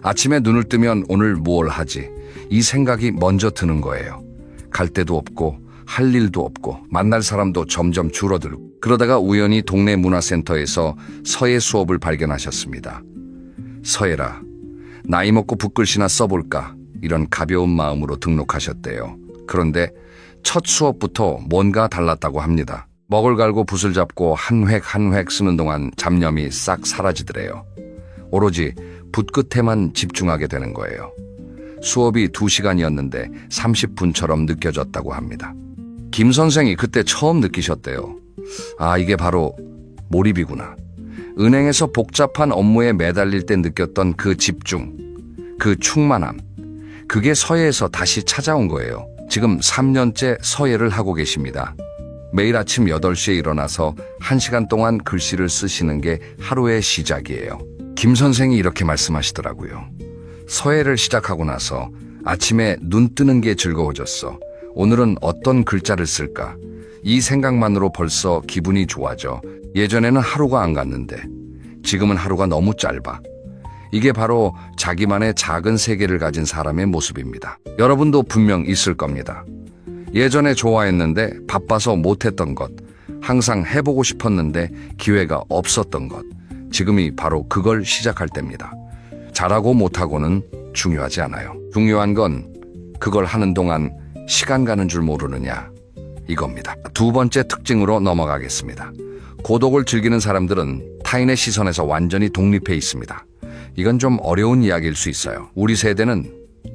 아침에 눈을 뜨면 오늘 뭘 하지? 이 생각이 먼저 드는 거예요. 갈 데도 없고 할 일도 없고 만날 사람도 점점 줄어들고 그러다가 우연히 동네 문화센터에서 서예 수업을 발견하셨습니다. 서예라, 나이 먹고 붓글씨나 써볼까? 이런 가벼운 마음으로 등록하셨대요. 그런데 첫 수업부터 뭔가 달랐다고 합니다. 먹을 갈고 붓을 잡고 한 획 한 획 쓰는 동안 잡념이 싹 사라지더래요. 오로지 붓 끝에만 집중하게 되는 거예요. 수업이 2시간이었는데 30분처럼 느껴졌다고 합니다. 김 선생이 그때 처음 느끼셨대요. 아, 이게 바로 몰입이구나. 은행에서 복잡한 업무에 매달릴 때 느꼈던 그 집중, 그 충만함, 그게 서예에서 다시 찾아온 거예요. 지금 3년째 서예를 하고 계십니다. 매일 아침 8시에 일어나서 1시간 동안 글씨를 쓰시는 게 하루의 시작이에요. 김 선생이 이렇게 말씀하시더라고요. 서예를 시작하고 나서 아침에 눈 뜨는 게 즐거워졌어. 오늘은 어떤 글자를 쓸까? 이 생각만으로 벌써 기분이 좋아져. 예전에는 하루가 안 갔는데 지금은 하루가 너무 짧아. 이게 바로 자기만의 작은 세계를 가진 사람의 모습입니다. 여러분도 분명 있을 겁니다. 예전에 좋아했는데 바빠서 못했던 것, 항상 해보고 싶었는데 기회가 없었던 것, 지금이 바로 그걸 시작할 때입니다. 잘하고 못하고는 중요하지 않아요. 중요한 건 그걸 하는 동안 시간 가는 줄 모르느냐, 이겁니다. 두 번째 특징으로 넘어가겠습니다. 고독을 즐기는 사람들은 타인의 시선에서 완전히 독립해 있습니다. 이건 좀 어려운 이야기일 수 있어요. 우리 세대는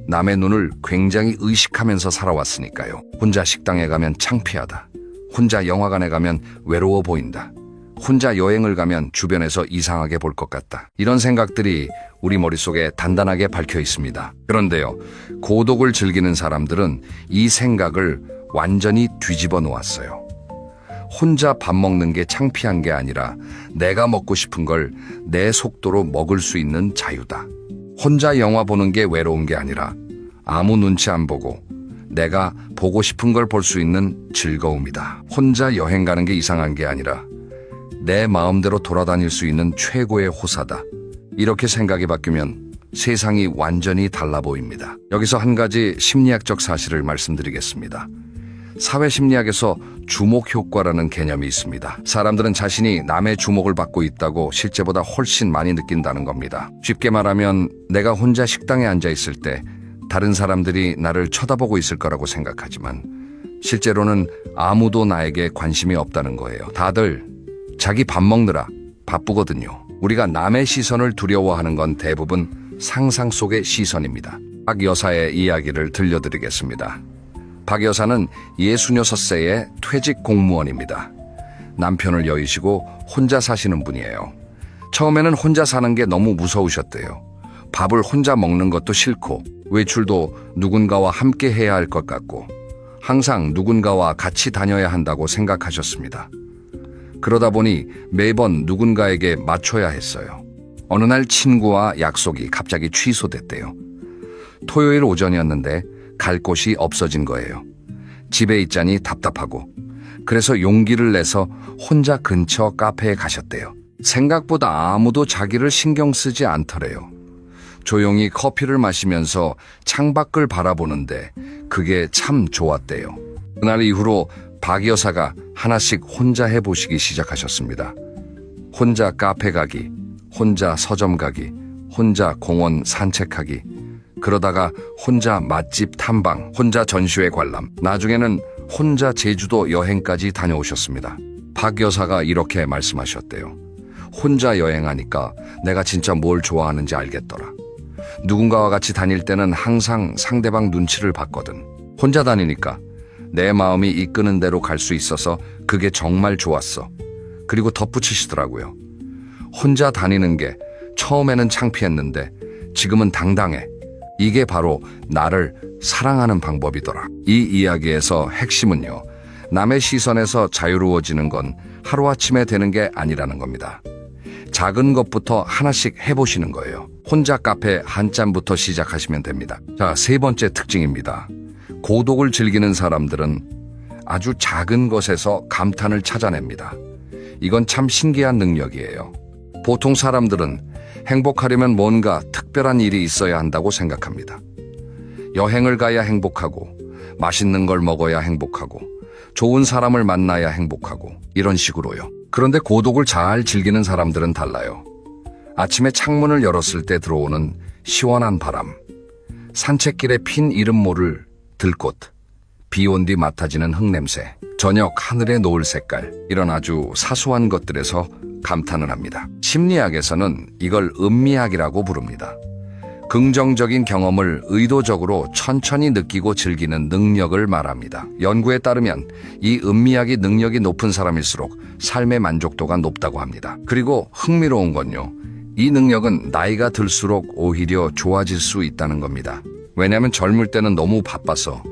남의 눈을 굉장히 의식하면서 살아왔으니까요. 혼자 식당에 가면 창피하다. 혼자 영화관에 가면 외로워 보인다. 혼자 여행을 가면 주변에서 이상하게 볼 것 같다. 이런 생각들이 우리 머릿속에 단단하게 박혀 있습니다. 그런데요, 고독을 즐기는 사람들은 이 생각을 완전히 뒤집어 놓았어요. 혼자 밥 먹는 게 창피한 게 아니라 내가 먹고 싶은 걸 내 속도로 먹을 수 있는 자유다. 혼자 영화 보는 게 외로운 게 아니라 아무 눈치 안 보고 내가 보고 싶은 걸 볼 수 있는 즐거움이다. 혼자 여행 가는 게 이상한 게 아니라 내 마음대로 돌아다닐 수 있는 최고의 호사다. 이렇게 생각이 바뀌면 세상이 완전히 달라 보입니다. 여기서 한 가지 심리학적 사실을 말씀드리겠습니다. 사회심리학에서 주목 효과라는 개념이 있습니다. 사람들은 자신이 남의 주목을 받고 있다고 실제보다 훨씬 많이 느낀다는 겁니다. 쉽게 말하면 내가 혼자 식당에 앉아 있을 때 다른 사람들이 나를 쳐다보고 있을 거라고 생각하지만 실제로는 아무도 나에게 관심이 없다는 거예요. 다들 자기 밥 먹느라 바쁘거든요. 우리가 남의 시선을 두려워하는 건 대부분 상상 속의 시선입니다. 박 여사의 이야기를 들려드리겠습니다. 박 여사는 66세의 퇴직 공무원입니다. 남편을 여의시고 혼자 사시는 분이에요. 처음에는 혼자 사는 게 너무 무서우셨대요. 밥을 혼자 먹는 것도 싫고, 외출도 누군가와 함께 해야 할 것 같고, 항상 누군가와 같이 다녀야 한다고 생각하셨습니다. 그러다 보니 매번 누군가에게 맞춰야 했어요. 어느 날 친구와 약속이 갑자기 취소됐대요. 토요일 오전이었는데 갈 곳이 없어진 거예요. 집에 있자니 답답하고, 그래서 용기를 내서 혼자 근처 카페에 가셨대요. 생각보다 아무도 자기를 신경 쓰지 않더래요. 조용히 커피를 마시면서 창밖을 바라보는데 그게 참 좋았대요. 그날 이후로 박 여사가 하나씩 혼자 해보시기 시작하셨습니다. 혼자 카페 가기, 혼자 서점 가기, 혼자 공원 산책하기, 그러다가 혼자 맛집 탐방, 혼자 전시회 관람, 나중에는 혼자 제주도 여행까지 다녀오셨습니다. 박 여사가 이렇게 말씀하셨대요. 혼자 여행하니까 내가 진짜 뭘 좋아하는지 알겠더라. 누군가와 같이 다닐 때는 항상 상대방 눈치를 봤거든. 혼자 다니니까 내 마음이 이끄는 대로 갈 수 있어서 그게 정말 좋았어. 그리고 덧붙이시더라고요. 혼자 다니는 게 처음에는 창피했는데 지금은 당당해. 이게 바로 나를 사랑하는 방법이더라. 이 이야기에서 핵심은요, 남의 시선에서 자유로워지는 건 하루아침에 되는 게 아니라는 겁니다. 작은 것부터 하나씩 해보시는 거예요. 혼자 카페 한 잔부터 시작하시면 됩니다. 자, 세 번째 특징입니다. 고독을 즐기는 사람들은 아주 작은 것에서 감탄을 찾아냅니다. 이건 참 신기한 능력이에요. 보통 사람들은 행복하려면 뭔가 특별한 일이 있어야 한다고 생각합니다. 여행을 가야 행복하고, 맛있는 걸 먹어야 행복하고, 좋은 사람을 만나야 행복하고, 이런 식으로요. 그런데 고독을 잘 즐기는 사람들은 달라요. 아침에 창문을 열었을 때 들어오는 시원한 바람, 산책길에 핀 이름 모를 들꽃, 비 온 뒤 맡아지는 흙냄새, 저녁 하늘의 노을 색깔, 이런 아주 사소한 것들에서 감탄을 합니다. 심리학에서는 이걸 음미학이라고 부릅니다. 긍정적인 경험을 의도적으로 천천히 느끼고 즐기는 능력을 말합니다. 연구에 따르면 이 음미학이 능력이 높은 사람일수록 삶의 만족도가 높다고 합니다. 그리고 흥미로운 건요, 이 능력은 나이가 들수록 오히려 좋아질 수 있다는 겁니다. 왜냐하면 젊을 때는 너무 바빠서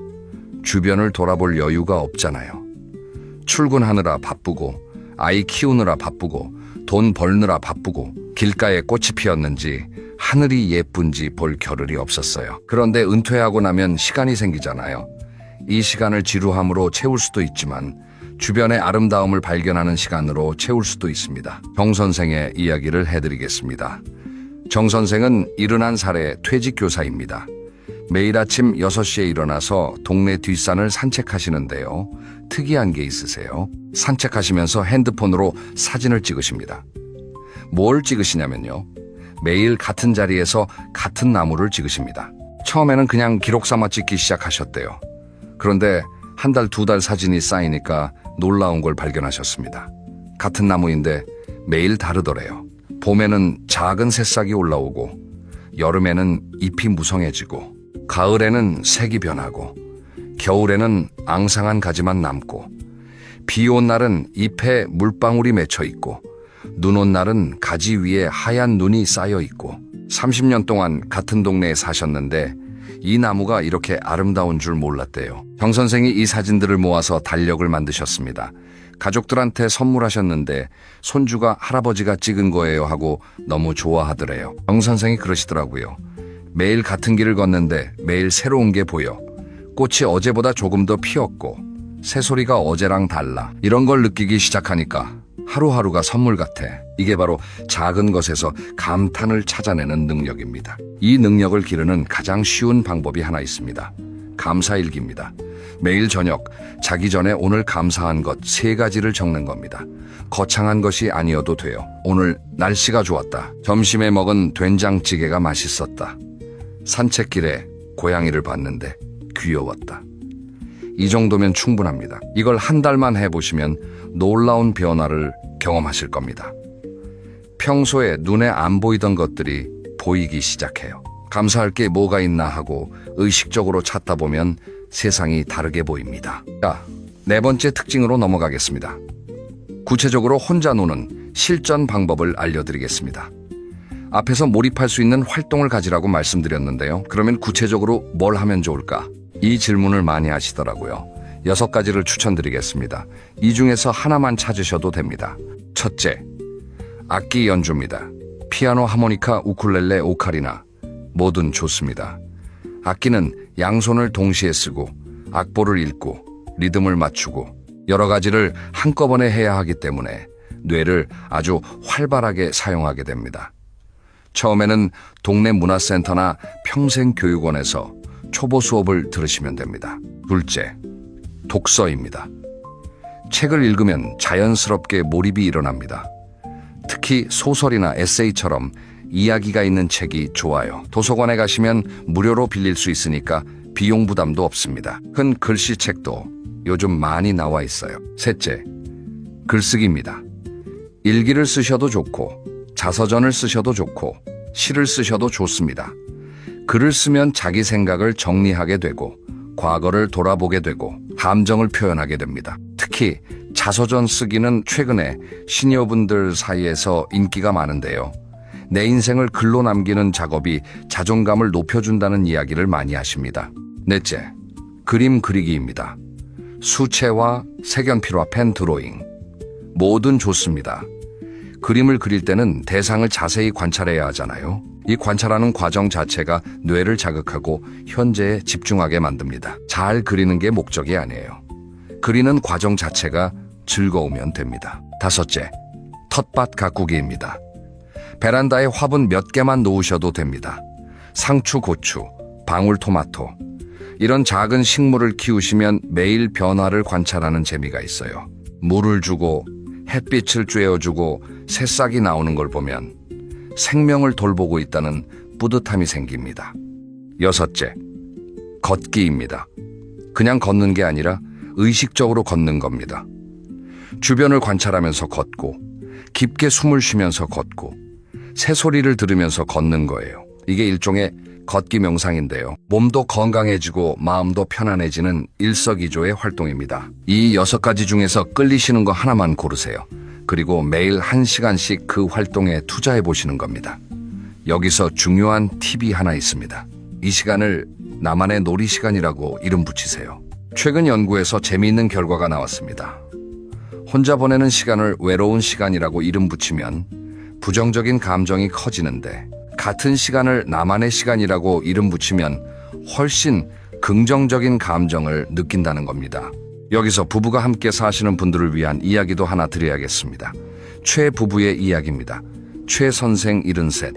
주변을 돌아볼 여유가 없잖아요. 출근하느라 바쁘고, 아이 키우느라 바쁘고, 돈 벌느라 바쁘고, 길가에 꽃이 피었는지 하늘이 예쁜지 볼 겨를이 없었어요. 그런데 은퇴하고 나면 시간이 생기잖아요. 이 시간을 지루함으로 채울 수도 있지만 주변의 아름다움을 발견하는 시간으로 채울 수도 있습니다. 정 선생의 이야기를 해드리겠습니다. 정 선생은 71살의 퇴직교사입니다. 매일 아침 6시에 일어나서 동네 뒷산을 산책하시는데요. 특이한 게 있으세요. 산책하시면서 핸드폰으로 사진을 찍으십니다. 뭘 찍으시냐면요, 매일 같은 자리에서 같은 나무를 찍으십니다. 처음에는 그냥 기록 삼아 찍기 시작하셨대요. 그런데 한 달, 2달 사진이 쌓이니까 놀라운 걸 발견하셨습니다. 같은 나무인데 매일 다르더래요. 봄에는 작은 새싹이 올라오고, 여름에는 잎이 무성해지고, 가을에는 색이 변하고, 겨울에는 앙상한 가지만 남고, 비 온 날은 잎에 물방울이 맺혀 있고, 눈 온 날은 가지 위에 하얀 눈이 쌓여 있고, 30년 동안 같은 동네에 사셨는데 이 나무가 이렇게 아름다운 줄 몰랐대요. 정 선생이 이 사진들을 모아서 달력을 만드셨습니다. 가족들한테 선물하셨는데 손주가 할아버지가 찍은 거예요 하고 너무 좋아하더래요. 정 선생이 그러시더라고요. 매일 같은 길을 걷는데 매일 새로운 게 보여. 꽃이 어제보다 조금 더 피었고, 새소리가 어제랑 달라. 이런 걸 느끼기 시작하니까 하루하루가 선물 같아. 이게 바로 작은 것에서 감탄을 찾아내는 능력입니다. 이 능력을 기르는 가장 쉬운 방법이 하나 있습니다. 감사일기입니다. 매일 저녁 자기 전에 오늘 감사한 것 3가지를 적는 겁니다. 거창한 것이 아니어도 돼요. 오늘 날씨가 좋았다. 점심에 먹은 된장찌개가 맛있었다. 산책길에 고양이를 봤는데 귀여웠다. 이 정도면 충분합니다. 이걸 한 달만 해보시면 놀라운 변화를 경험하실 겁니다. 평소에 눈에 안 보이던 것들이 보이기 시작해요. 감사할 게 뭐가 있나 하고 의식적으로 찾다 보면 세상이 다르게 보입니다. 자, 4번째 특징으로 넘어가겠습니다. 구체적으로 혼자 노는 실전 방법을 알려드리겠습니다. 앞에서 몰입할 수 있는 활동을 가지라고 말씀드렸는데요. 그러면 구체적으로 뭘 하면 좋을까? 이 질문을 많이 하시더라고요. 6가지를 추천드리겠습니다. 이 중에서 하나만 찾으셔도 됩니다. 첫째, 악기 연주입니다. 피아노, 하모니카, 우쿨렐레, 오카리나 뭐든 좋습니다. 악기는 양손을 동시에 쓰고 악보를 읽고 리듬을 맞추고 여러 가지를 한꺼번에 해야 하기 때문에 뇌를 아주 활발하게 사용하게 됩니다. 처음에는 동네 문화센터나 평생교육원에서 초보 수업을 들으시면 됩니다. 둘째, 독서입니다. 책을 읽으면 자연스럽게 몰입이 일어납니다. 특히 소설이나 에세이처럼 이야기가 있는 책이 좋아요. 도서관에 가시면 무료로 빌릴 수 있으니까 비용 부담도 없습니다. 큰 글씨책도 요즘 많이 나와 있어요. 셋째, 글쓰기입니다. 일기를 쓰셔도 좋고 자서전을 쓰셔도 좋고 시를 쓰셔도 좋습니다. 글을 쓰면 자기 생각을 정리하게 되고 과거를 돌아보게 되고 감정을 표현하게 됩니다. 특히 자서전 쓰기는 최근에 시니어분들 사이에서 인기가 많은데요. 내 인생을 글로 남기는 작업이 자존감을 높여준다는 이야기를 많이 하십니다. 넷째, 그림 그리기입니다. 수채화, 색연필화, 펜 드로잉 뭐든 좋습니다. 그림을 그릴 때는 대상을 자세히 관찰해야 하잖아요. 이 관찰하는 과정 자체가 뇌를 자극하고 현재에 집중하게 만듭니다. 잘 그리는 게 목적이 아니에요. 그리는 과정 자체가 즐거우면 됩니다. 다섯째, 텃밭 가꾸기입니다. 베란다에 화분 몇 개만 놓으셔도 됩니다. 상추, 고추, 방울토마토 이런 작은 식물을 키우시면 매일 변화를 관찰하는 재미가 있어요. 물을 주고 햇빛을 쬐어주고 새싹이 나오는 걸 보면 생명을 돌보고 있다는 뿌듯함이 생깁니다. 여섯째, 걷기입니다. 그냥 걷는 게 아니라 의식적으로 걷는 겁니다. 주변을 관찰하면서 걷고 깊게 숨을 쉬면서 걷고 새소리를 들으면서 걷는 거예요. 이게 일종의 걷기 명상인데요. 몸도 건강해지고 마음도 편안해지는 일석이조의 활동입니다. 이 6가지 중에서 끌리시는 거 하나만 고르세요. 그리고 매일 1시간씩 그 활동에 투자해 보시는 겁니다. 여기서 중요한 팁이 하나 있습니다. 이 시간을 나만의 놀이 시간이라고 이름 붙이세요. 최근 연구에서 재미있는 결과가 나왔습니다. 혼자 보내는 시간을 외로운 시간이라고 이름 붙이면 부정적인 감정이 커지는데 같은 시간을 나만의 시간이라고 이름 붙이면 훨씬 긍정적인 감정을 느낀다는 겁니다. 여기서 부부가 함께 사시는 분들을 위한 이야기도 하나 드려야겠습니다. 최 부부의 이야기입니다. 최 선생 73,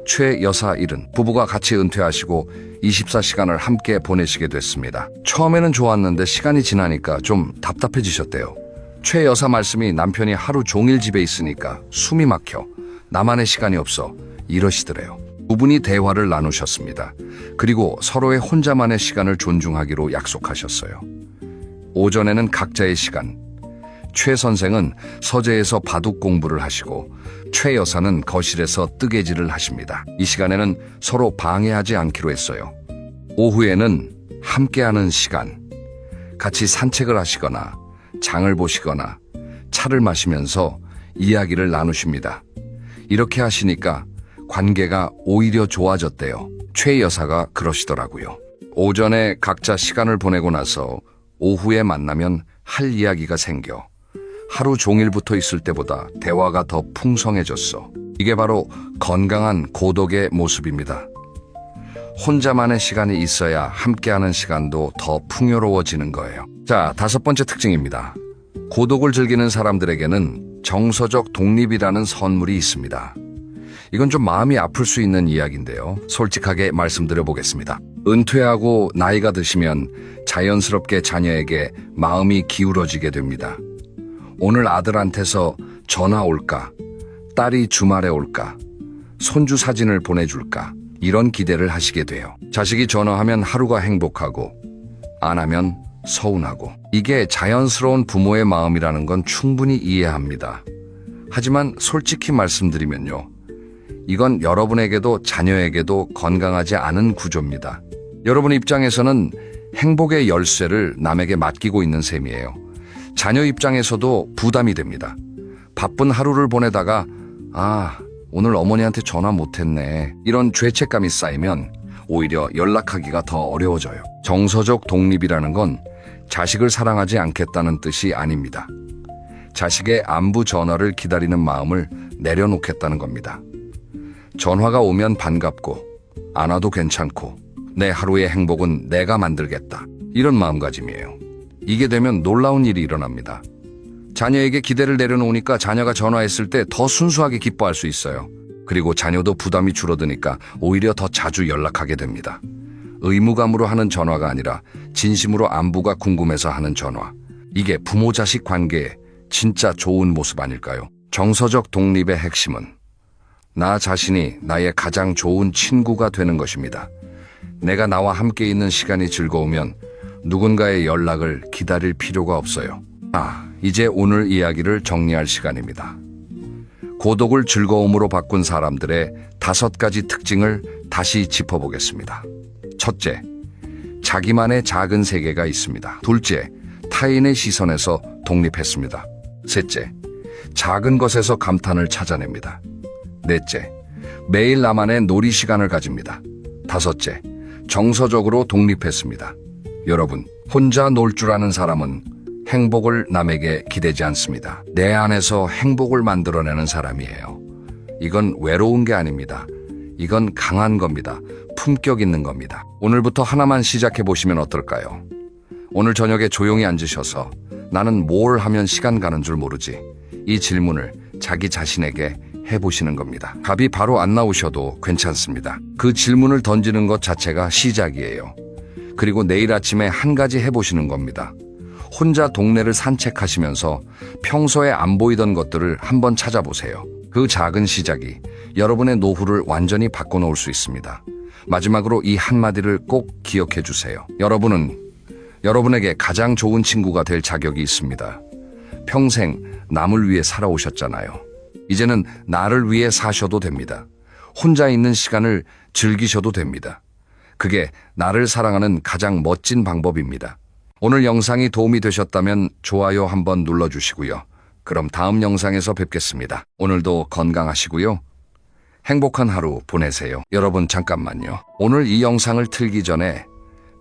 최 여사 70. 부부가 같이 은퇴하시고 24시간을 함께 보내시게 됐습니다. 처음에는 좋았는데 시간이 지나니까 좀 답답해지셨대요. 최 여사 말씀이 남편이 하루 종일 집에 있으니까 숨이 막혀 나만의 시간이 없어 이러시더래요. 두 분이 대화를 나누셨습니다. 그리고 서로의 혼자만의 시간을 존중하기로 약속하셨어요. 오전에는 각자의 시간. 최 선생은 서재에서 바둑 공부를 하시고 최 여사는 거실에서 뜨개질을 하십니다. 이 시간에는 서로 방해하지 않기로 했어요. 오후에는 함께하는 시간. 같이 산책을 하시거나 장을 보시거나 차를 마시면서 이야기를 나누십니다. 이렇게 하시니까 관계가 오히려 좋아졌대요. 최 여사가 그러시더라고요. 오전에 각자 시간을 보내고 나서 오후에 만나면 할 이야기가 생겨. 하루 종일 붙어 있을 때보다 대화가 더 풍성해졌어. 이게 바로 건강한 고독의 모습입니다. 혼자만의 시간이 있어야 함께하는 시간도 더 풍요로워지는 거예요. 자, 5번째 특징입니다. 고독을 즐기는 사람들에게는 정서적 독립이라는 선물이 있습니다. 이건 좀 마음이 아플 수 있는 이야기인데요. 솔직하게 말씀드려 보겠습니다. 은퇴하고 나이가 드시면 자연스럽게 자녀에게 마음이 기울어지게 됩니다. 오늘 아들한테서 전화 올까? 딸이 주말에 올까? 손주 사진을 보내줄까? 이런 기대를 하시게 돼요. 자식이 전화하면 하루가 행복하고 안 하면 서운하고. 이게 자연스러운 부모의 마음이라는 건 충분히 이해합니다. 하지만 솔직히 말씀드리면요. 이건 여러분에게도 자녀에게도 건강하지 않은 구조입니다. 여러분 입장에서는 행복의 열쇠를 남에게 맡기고 있는 셈이에요. 자녀 입장에서도 부담이 됩니다. 바쁜 하루를 보내다가 오늘 어머니한테 전화 못했네. 이런 죄책감이 쌓이면 오히려 연락하기가 더 어려워져요. 정서적 독립이라는 건 자식을 사랑하지 않겠다는 뜻이 아닙니다. 자식의 안부 전화를 기다리는 마음을 내려놓겠다는 겁니다. 전화가 오면 반갑고 안 와도 괜찮고 내 하루의 행복은 내가 만들겠다. 이런 마음가짐이에요. 이게 되면 놀라운 일이 일어납니다. 자녀에게 기대를 내려놓으니까 자녀가 전화했을 때 더 순수하게 기뻐할 수 있어요. 그리고 자녀도 부담이 줄어드니까 오히려 더 자주 연락하게 됩니다. 의무감으로 하는 전화가 아니라 진심으로 안부가 궁금해서 하는 전화. 이게 부모-자식 관계의 진짜 좋은 모습 아닐까요? 정서적 독립의 핵심은 나 자신이 나의 가장 좋은 친구가 되는 것입니다. 내가 나와 함께 있는 시간이 즐거우면 누군가의 연락을 기다릴 필요가 없어요. 이제 오늘 이야기를 정리할 시간입니다. 고독을 즐거움으로 바꾼 사람들의 5가지 특징을 다시 짚어보겠습니다. 첫째, 자기만의 작은 세계가 있습니다. 둘째, 타인의 시선에서 독립했습니다. 셋째, 작은 것에서 감탄을 찾아냅니다. 넷째, 매일 나만의 놀이 시간을 가집니다. 다섯째, 정서적으로 독립했습니다. 여러분, 혼자 놀 줄 아는 사람은 행복을 남에게 기대지 않습니다. 내 안에서 행복을 만들어내는 사람이에요. 이건 외로운 게 아닙니다. 이건 강한 겁니다. 품격 있는 겁니다. 오늘부터 하나만 시작해 보시면 어떨까요? 오늘 저녁에 조용히 앉으셔서 나는 뭘 하면 시간 가는 줄 모르지? 이 질문을 자기 자신에게 해보시는 겁니다. 답이 바로 안 나오셔도 괜찮습니다. 그 질문을 던지는 것 자체가 시작이에요. 그리고 내일 아침에 한 가지 해보시는 겁니다. 혼자 동네를 산책하시면서 평소에 안 보이던 것들을 한번 찾아보세요. 그 작은 시작이 여러분의 노후를 완전히 바꿔놓을 수 있습니다. 마지막으로 이 한마디를 꼭 기억해 주세요. 여러분은 여러분에게 가장 좋은 친구가 될 자격이 있습니다. 평생 남을 위해 살아오셨잖아요. 이제는 나를 위해 사셔도 됩니다. 혼자 있는 시간을 즐기셔도 됩니다. 그게 나를 사랑하는 가장 멋진 방법입니다. 오늘 영상이 도움이 되셨다면 좋아요 한번 눌러주시고요. 그럼 다음 영상에서 뵙겠습니다. 오늘도 건강하시고요. 행복한 하루 보내세요. 여러분 잠깐만요. 오늘 이 영상을 틀기 전에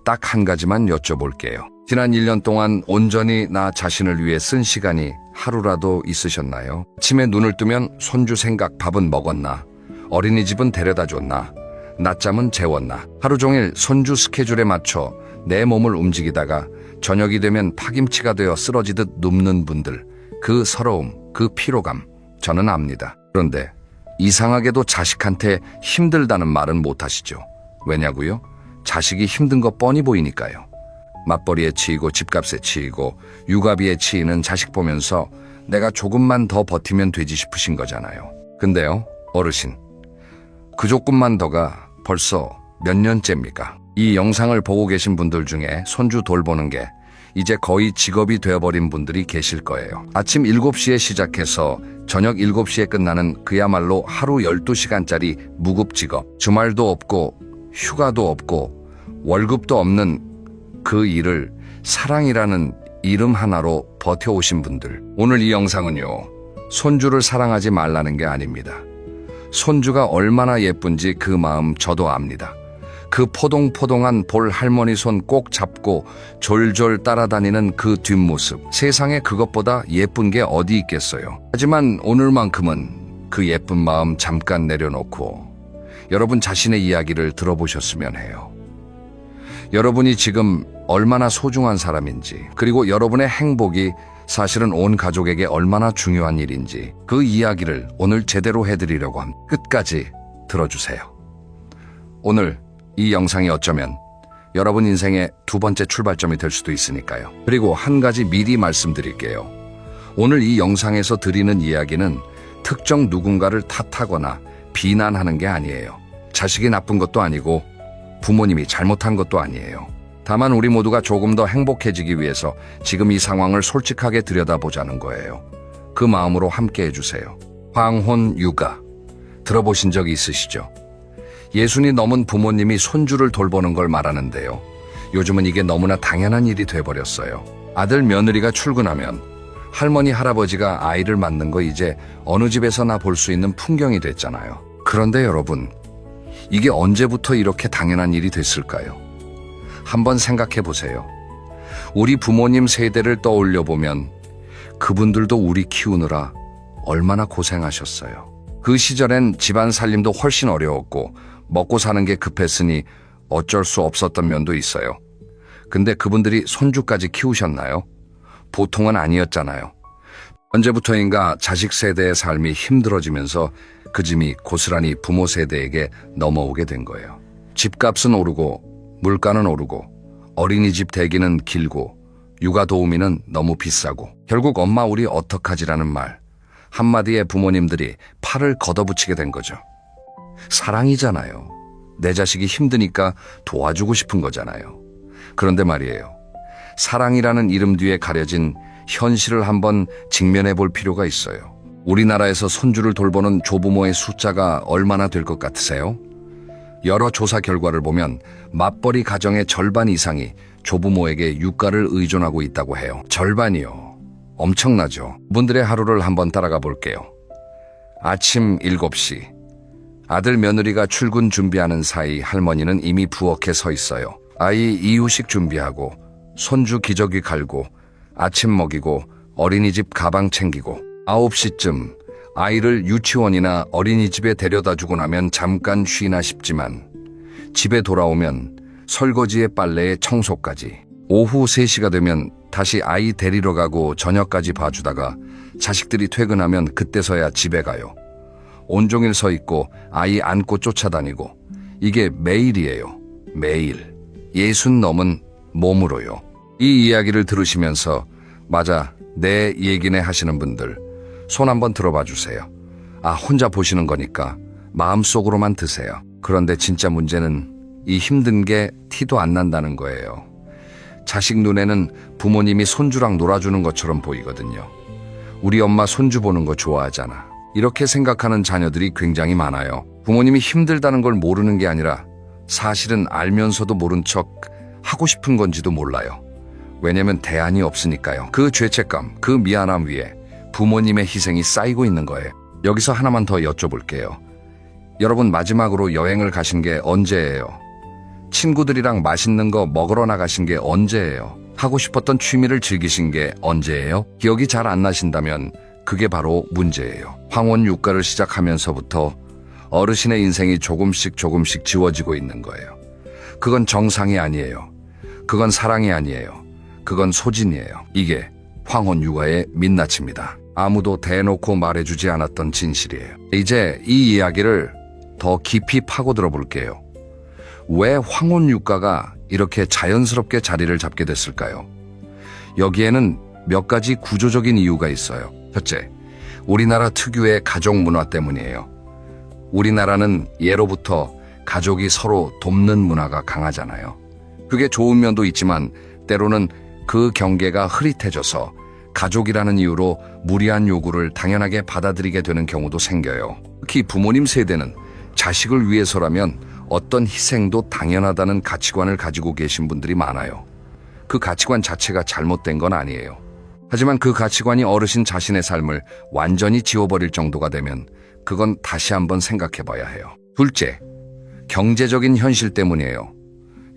딱 한 가지만 여쭤볼게요. 지난 1년 동안 온전히 나 자신을 위해 쓴 시간이 하루라도 있으셨나요? 아침에 눈을 뜨면 손주 생각 밥은 먹었나? 어린이집은 데려다 줬나? 낮잠은 재웠나? 하루 종일 손주 스케줄에 맞춰 내 몸을 움직이다가 저녁이 되면 파김치가 되어 쓰러지듯 눕는 분들, 그 서러움, 그 피로감 저는 압니다. 그런데 이상하게도 자식한테 힘들다는 말은 못하시죠. 왜냐고요? 자식이 힘든 거 뻔히 보이니까요. 맞벌이에 치이고 집값에 치이고 육아비에 치이는 자식 보면서 내가 조금만 더 버티면 되지 싶으신 거잖아요. 근데요, 어르신, 그 조금만 더가 벌써 몇 년째입니까? 이 영상을 보고 계신 분들 중에 손주 돌보는 게 이제 거의 직업이 되어버린 분들이 계실 거예요. 아침 7시에 시작해서 저녁 7시에 끝나는 그야말로 하루 12시간짜리 무급직업, 주말도 없고 휴가도 없고 월급도 없는 그 일을 사랑이라는 이름 하나로 버텨오신 분들, 오늘 이 영상은요, 손주를 사랑하지 말라는 게 아닙니다. 손주가 얼마나 예쁜지 그 마음 저도 압니다. 그 포동포동한 볼 할머니 손 꼭 잡고 졸졸 따라다니는 그 뒷모습, 세상에 그것보다 예쁜 게 어디 있겠어요. 하지만 오늘만큼은 그 예쁜 마음 잠깐 내려놓고 여러분 자신의 이야기를 들어보셨으면 해요. 여러분이 지금 얼마나 소중한 사람인지, 그리고 여러분의 행복이 사실은 온 가족에게 얼마나 중요한 일인지 그 이야기를 오늘 제대로 해드리려고 합니다. 끝까지 들어주세요. 오늘 이 영상이 어쩌면 여러분 인생의 2번째 출발점이 될 수도 있으니까요. 그리고 한 가지 미리 말씀드릴게요. 오늘 이 영상에서 드리는 이야기는 특정 누군가를 탓하거나 비난하는 게 아니에요. 자식이 나쁜 것도 아니고 부모님이 잘못한 것도 아니에요. 다만 우리 모두가 조금 더 행복해지기 위해서 지금 이 상황을 솔직하게 들여다보자는 거예요. 그 마음으로 함께 해주세요. 황혼 육아 들어보신 적 있으시죠? 예순이 넘은 부모님이 손주를 돌보는 걸 말하는데요. 요즘은 이게 너무나 당연한 일이 돼버렸어요. 아들 며느리가 출근하면 할머니, 할아버지가 아이를 낳는 거 이제 어느 집에서나 볼 수 있는 풍경이 됐잖아요. 그런데 여러분, 이게 언제부터 이렇게 당연한 일이 됐을까요? 한번 생각해 보세요. 우리 부모님 세대를 떠올려 보면 그분들도 우리 키우느라 얼마나 고생하셨어요. 그 시절엔 집안 살림도 훨씬 어려웠고 먹고 사는 게 급했으니 어쩔 수 없었던 면도 있어요. 근데 그분들이 손주까지 키우셨나요? 보통은 아니었잖아요. 언제부터인가 자식 세대의 삶이 힘들어지면서 그 짐이 고스란히 부모 세대에게 넘어오게 된 거예요. 집값은 오르고 물가는 오르고 어린이집 대기는 길고 육아 도우미는 너무 비싸고 결국 엄마 우리 어떡하지라는 말 한마디에 부모님들이 팔을 걷어붙이게 된 거죠. 사랑이잖아요. 내 자식이 힘드니까 도와주고 싶은 거잖아요. 그런데 말이에요. 사랑이라는 이름 뒤에 가려진 현실을 한번 직면해 볼 필요가 있어요. 우리나라에서 손주를 돌보는 조부모의 숫자가 얼마나 될 것 같으세요? 여러 조사 결과를 보면 맞벌이 가정의 절반 이상이 조부모에게 육가를 의존하고 있다고 해요. 절반이요. 엄청나죠? 분들의 하루를 한번 따라가 볼게요. 아침 7시. 아들 며느리가 출근 준비하는 사이 할머니는 이미 부엌에 서 있어요. 아이 이유식 준비하고 손주 기저귀 갈고 아침 먹이고 어린이집 가방 챙기고 9시쯤 아이를 유치원이나 어린이집에 데려다 주고 나면 잠깐 쉬나 싶지만 집에 돌아오면 설거지에 빨래에 청소까지 오후 3시가 되면 다시 아이 데리러 가고 저녁까지 봐주다가 자식들이 퇴근하면 그때서야 집에 가요. 온종일 서 있고 아이 안고 쫓아다니고 이게 매일이에요. 매일. 60 넘은 몸으로요. 이 이야기를 들으시면서 맞아 내 얘기네 하시는 분들 손 한번 들어봐 주세요. 아, 혼자 보시는 거니까 마음속으로만 드세요. 그런데 진짜 문제는 이 힘든 게 티도 안 난다는 거예요. 자식 눈에는 부모님이 손주랑 놀아주는 것처럼 보이거든요. 우리 엄마 손주 보는 거 좋아하잖아. 이렇게 생각하는 자녀들이 굉장히 많아요. 부모님이 힘들다는 걸 모르는 게 아니라 사실은 알면서도 모른 척 하고 싶은 건지도 몰라요. 왜냐면 대안이 없으니까요. 그 죄책감, 그 미안함 위에 부모님의 희생이 쌓이고 있는 거예요. 여기서 하나만 더 여쭤볼게요. 여러분 마지막으로 여행을 가신 게 언제예요? 친구들이랑 맛있는 거 먹으러 나가신 게 언제예요? 하고 싶었던 취미를 즐기신 게 언제예요? 기억이 잘 안 나신다면 그게 바로 문제예요. 황혼 육가를 시작하면서부터 어르신의 인생이 조금씩 지워지고 있는 거예요. 그건 정상이 아니에요. 그건 사랑이 아니에요. 그건 소진이에요. 이게 황혼 육아의 민낯입니다. 아무도 대놓고 말해주지 않았던 진실이에요. 이제 이 이야기를 더 깊이 파고들어 볼게요. 왜 황혼 육가가 이렇게 자연스럽게 자리를 잡게 됐을까요? 여기에는 몇 가지 구조적인 이유가 있어요. 첫째, 우리나라 특유의 가족 문화 때문이에요. 우리나라는 예로부터 가족이 서로 돕는 문화가 강하잖아요. 그게 좋은 면도 있지만 때로는 그 경계가 흐릿해져서 가족이라는 이유로 무리한 요구를 당연하게 받아들이게 되는 경우도 생겨요. 특히 부모님 세대는 자식을 위해서라면 어떤 희생도 당연하다는 가치관을 가지고 계신 분들이 많아요. 그 가치관 자체가 잘못된 건 아니에요. 하지만 그 가치관이 어르신 자신의 삶을 완전히 지워버릴 정도가 되면 그건 다시 한번 생각해 봐야 해요. 둘째, 경제적인 현실 때문이에요.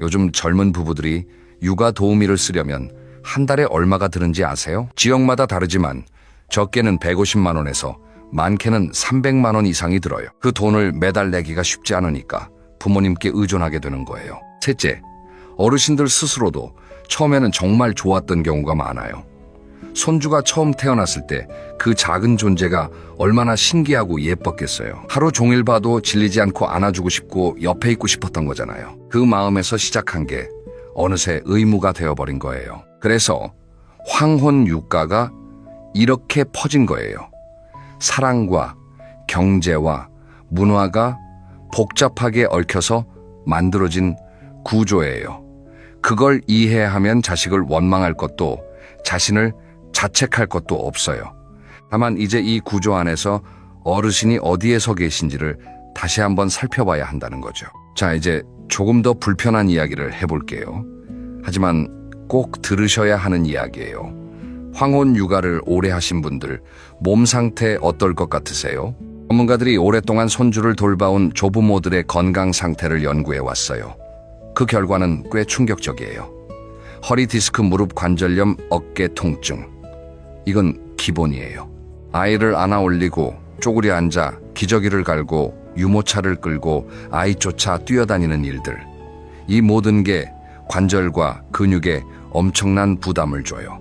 요즘 젊은 부부들이 육아 도우미를 쓰려면 한 달에 얼마가 드는지 아세요? 지역마다 다르지만 적게는 150만 원에서 많게는 300만 원 이상이 들어요. 그 돈을 매달 내기가 쉽지 않으니까 부모님께 의존하게 되는 거예요. 셋째, 어르신들 스스로도 처음에는 정말 좋았던 경우가 많아요. 손주가 처음 태어났을 때 그 작은 존재가 얼마나 신기하고 예뻤겠어요. 하루 종일 봐도 질리지 않고 안아주고 싶고 옆에 있고 싶었던 거잖아요. 그 마음에서 시작한 게 어느새 의무가 되어버린 거예요. 그래서 황혼 육가가 이렇게 퍼진 거예요. 사랑과 경제와 문화가 복잡하게 얽혀서 만들어진 구조예요. 그걸 이해하면 자식을 원망할 것도 자신을 자책할 것도 없어요. 다만 이제 이 구조 안에서 어르신이 어디에 서 계신지를 다시 한번 살펴봐야 한다는 거죠. 자, 이제 조금 더 불편한 이야기를 해볼게요. 하지만 꼭 들으셔야 하는 이야기예요. 황혼 육아를 오래 하신 분들, 몸 상태 어떨 것 같으세요? 전문가들이 오랫동안 손주를 돌봐온 조부모들의 건강 상태를 연구해 왔어요. 그 결과는 꽤 충격적이에요. 허리 디스크, 무릎 관절염, 어깨 통증. 이건 기본이에요. 아이를 안아 올리고 쪼그려 앉아 기저귀를 갈고 유모차를 끌고 아이 쫓아 뛰어다니는 일들. 이 모든 게 관절과 근육에 엄청난 부담을 줘요.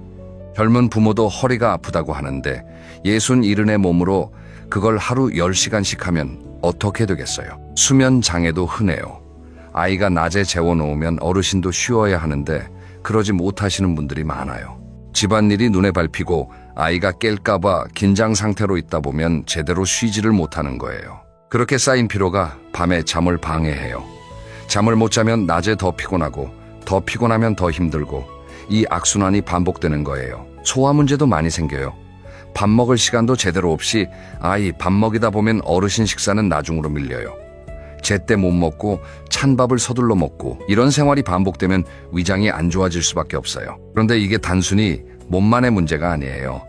젊은 부모도 허리가 아프다고 하는데 67의 몸으로 그걸 하루 10시간씩 하면 어떻게 되겠어요? 수면 장애도 흔해요. 아이가 낮에 재워놓으면 어르신도 쉬어야 하는데 그러지 못하시는 분들이 많아요. 집안일이 눈에 밟히고 아이가 깰까봐 긴장 상태로 있다 보면 제대로 쉬지를 못하는 거예요. 그렇게 쌓인 피로가 밤에 잠을 방해해요. 잠을 못 자면 낮에 더 피곤하고 더 피곤하면 더 힘들고 이 악순환이 반복되는 거예요. 소화 문제도 많이 생겨요. 밥 먹을 시간도 제대로 없이 아이 밥 먹이다 보면 어르신 식사는 나중으로 밀려요. 제때 못 먹고 찬밥을 서둘러 먹고 이런 생활이 반복되면 위장이 안 좋아질 수밖에 없어요. 그런데 이게 단순히 몸만의 문제가 아니에요.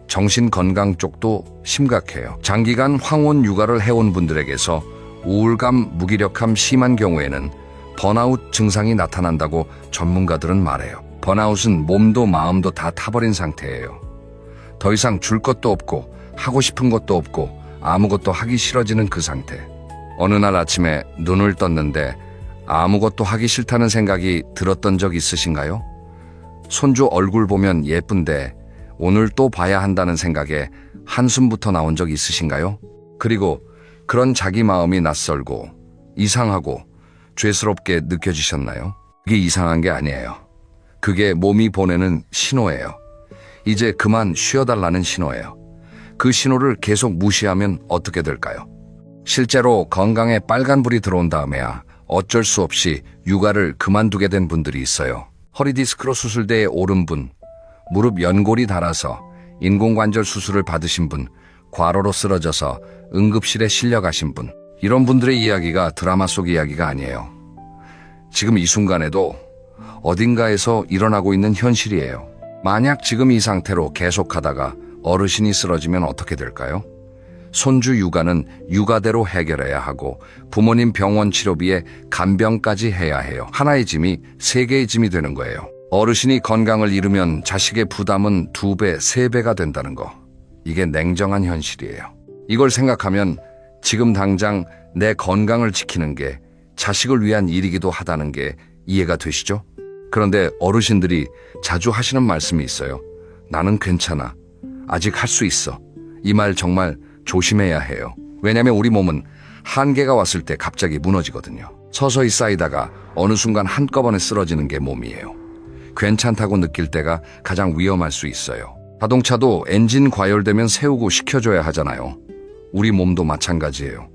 정신 건강 쪽도 심각해요. 장기간 황혼 육아를 해온 분들에게서 우울감, 무기력함 심한 경우에는 번아웃 증상이 나타난다고 전문가들은 말해요. 번아웃은 몸도 마음도 다 타버린 상태예요. 더 이상 줄 것도 없고 하고 싶은 것도 없고 아무것도 하기 싫어지는 그 상태. 어느 날 아침에 눈을 떴는데 아무것도 하기 싫다는 생각이 들었던 적 있으신가요? 손주 얼굴 보면 예쁜데 오늘 또 봐야 한다는 생각에 한숨부터 나온 적 있으신가요? 그리고 그런 자기 마음이 낯설고 이상하고 죄스럽게 느껴지셨나요? 그게 이상한 게 아니에요. 그게 몸이 보내는 신호예요. 이제 그만 쉬어달라는 신호예요. 그 신호를 계속 무시하면 어떻게 될까요? 실제로 건강에 빨간불이 들어온 다음에야 어쩔 수 없이 육아를 그만두게 된 분들이 있어요. 허리 디스크로 수술대에 오른 분, 무릎 연골이 닳아서 인공관절 수술을 받으신 분, 과로로 쓰러져서 응급실에 실려가신 분. 이런 분들의 이야기가 드라마 속 이야기가 아니에요. 지금 이 순간에도 어딘가에서 일어나고 있는 현실이에요. 만약 지금 이 상태로 계속하다가 어르신이 쓰러지면 어떻게 될까요? 손주 육아는 육아대로 해결해야 하고 부모님 병원 치료비에 간병까지 해야 해요. 하나의 짐이 세 개의 짐이 되는 거예요. 어르신이 건강을 잃으면 자식의 부담은 2배, 3배가 된다는 거. 이게 냉정한 현실이에요. 이걸 생각하면 지금 당장 내 건강을 지키는 게 자식을 위한 일이기도 하다는 게 이해가 되시죠? 그런데 어르신들이 자주 하시는 말씀이 있어요. 나는 괜찮아. 아직 할 수 있어. 이 말 정말 조심해야 해요. 왜냐면 우리 몸은 한계가 왔을 때 갑자기 무너지거든요. 서서히 쌓이다가 어느 순간 한꺼번에 쓰러지는 게 몸이에요. 괜찮다고 느낄 때가 가장 위험할 수 있어요. 자동차도 엔진 과열되면 세우고 식혀줘야 하잖아요. 우리 몸도 마찬가지예요.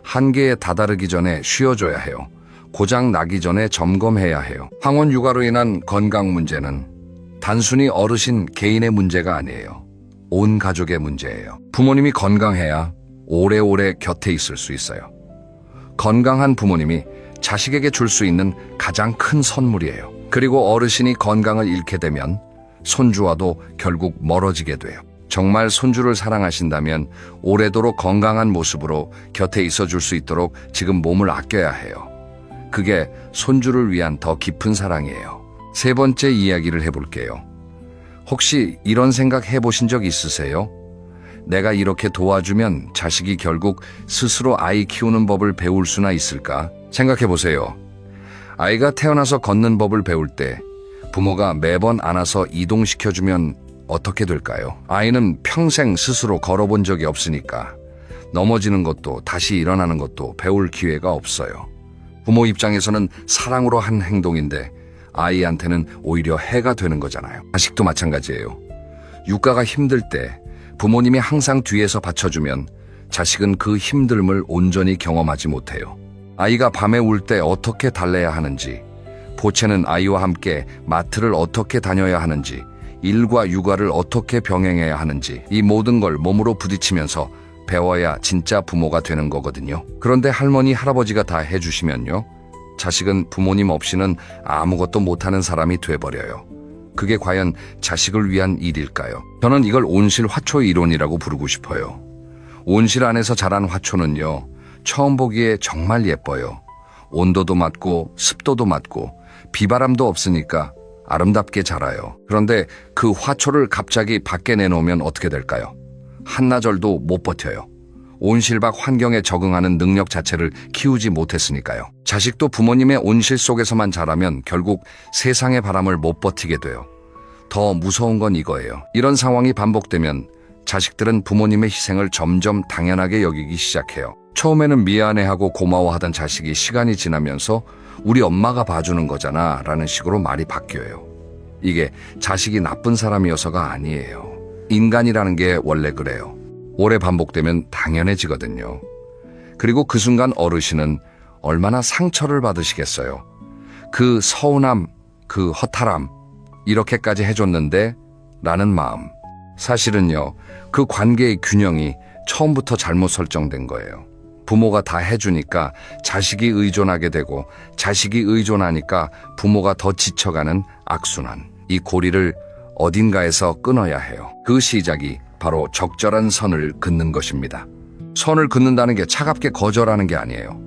한계에 다다르기 전에 쉬어줘야 해요. 고장 나기 전에 점검해야 해요. 황혼 육아로 인한 건강 문제는 단순히 어르신 개인의 문제가 아니에요. 온 가족의 문제예요. 부모님이 건강해야 오래오래 곁에 있을 수 있어요. 건강한 부모님이 자식에게 줄 수 있는 가장 큰 선물이에요. 그리고 어르신이 건강을 잃게 되면 손주와도 결국 멀어지게 돼요. 정말 손주를 사랑하신다면 오래도록 건강한 모습으로 곁에 있어줄 수 있도록 지금 몸을 아껴야 해요. 그게 손주를 위한 더 깊은 사랑이에요. 세 번째 이야기를 해볼게요. 혹시 이런 생각 해보신 적 있으세요? 내가 이렇게 도와주면 자식이 결국 스스로 아이 키우는 법을 배울 수나 있을까? 생각해보세요. 아이가 태어나서 걷는 법을 배울 때 부모가 매번 안아서 이동시켜주면 어떻게 될까요? 아이는 평생 스스로 걸어본 적이 없으니까 넘어지는 것도 다시 일어나는 것도 배울 기회가 없어요. 부모 입장에서는 사랑으로 한 행동인데 아이한테는 오히려 해가 되는 거잖아요. 자식도 마찬가지예요. 육아가 힘들 때 부모님이 항상 뒤에서 받쳐주면 자식은 그 힘듦을 온전히 경험하지 못해요. 아이가 밤에 울 때 어떻게 달래야 하는지, 보채는 아이와 함께 마트를 어떻게 다녀야 하는지, 일과 육아를 어떻게 병행해야 하는지 이 모든 걸 몸으로 부딪히면서 배워야 진짜 부모가 되는 거거든요. 그런데 할머니, 할아버지가 다 해주시면요. 자식은 부모님 없이는 아무것도 못하는 사람이 돼버려요. 그게 과연 자식을 위한 일일까요? 저는 이걸 온실화초 이론이라고 부르고 싶어요. 온실 안에서 자란 화초는요, 처음 보기에 정말 예뻐요. 온도도 맞고 습도도 맞고 비바람도 없으니까 아름답게 자라요. 그런데 그 화초를 갑자기 밖에 내놓으면 어떻게 될까요? 한나절도 못 버텨요. 온실 밖 환경에 적응하는 능력 자체를 키우지 못했으니까요. 자식도 부모님의 온실 속에서만 자라면 결국 세상의 바람을 못 버티게 돼요. 더 무서운 건 이거예요. 이런 상황이 반복되면 자식들은 부모님의 희생을 점점 당연하게 여기기 시작해요. 처음에는 미안해하고 고마워하던 자식이 시간이 지나면서 우리 엄마가 봐주는 거잖아 라는 식으로 말이 바뀌어요. 이게 자식이 나쁜 사람이어서가 아니에요. 인간이라는 게 원래 그래요. 오래 반복되면 당연해지거든요. 그리고 그 순간 어르신은 얼마나 상처를 받으시겠어요. 그 서운함, 그 허탈함, 이렇게까지 해줬는데 라는 마음. 사실은요, 그 관계의 균형이 처음부터 잘못 설정된 거예요. 부모가 다 해주니까 자식이 의존하게 되고 자식이 의존하니까 부모가 더 지쳐가는 악순환. 이 고리를 어딘가에서 끊어야 해요. 그 시작이 바로 적절한 선을 긋는 것입니다. 선을 긋는다는 게 차갑게 거절하는 게 아니에요.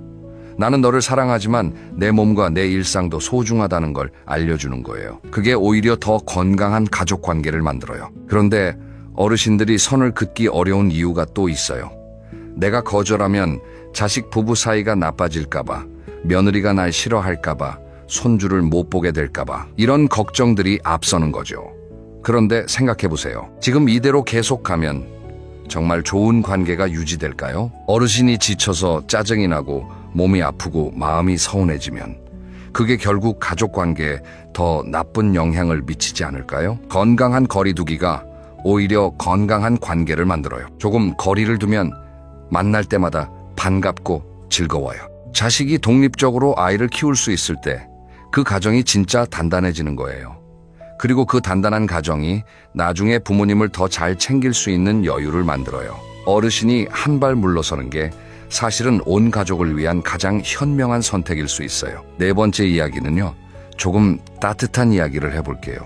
나는 너를 사랑하지만 내 몸과 내 일상도 소중하다는 걸 알려주는 거예요. 그게 오히려 더 건강한 가족 관계를 만들어요. 그런데 어르신들이 선을 긋기 어려운 이유가 또 있어요. 내가 거절하면 자식 부부 사이가 나빠질까봐, 며느리가 날 싫어할까봐, 손주를 못 보게 될까봐 이런 걱정들이 앞서는 거죠. 그런데 생각해보세요. 지금 이대로 계속 가면 정말 좋은 관계가 유지될까요? 어르신이 지쳐서 짜증이 나고 몸이 아프고 마음이 서운해지면 그게 결국 가족 관계에 더 나쁜 영향을 미치지 않을까요? 건강한 거리두기가 오히려 건강한 관계를 만들어요. 조금 거리를 두면 만날 때마다 반갑고 즐거워요. 자식이 독립적으로 아이를 키울 수 있을 때 그 가정이 진짜 단단해지는 거예요. 그리고 그 단단한 가정이 나중에 부모님을 더 잘 챙길 수 있는 여유를 만들어요. 어르신이 한 발 물러서는 게 사실은 온 가족을 위한 가장 현명한 선택일 수 있어요. 네 번째 이야기는요, 조금 따뜻한 이야기를 해볼게요.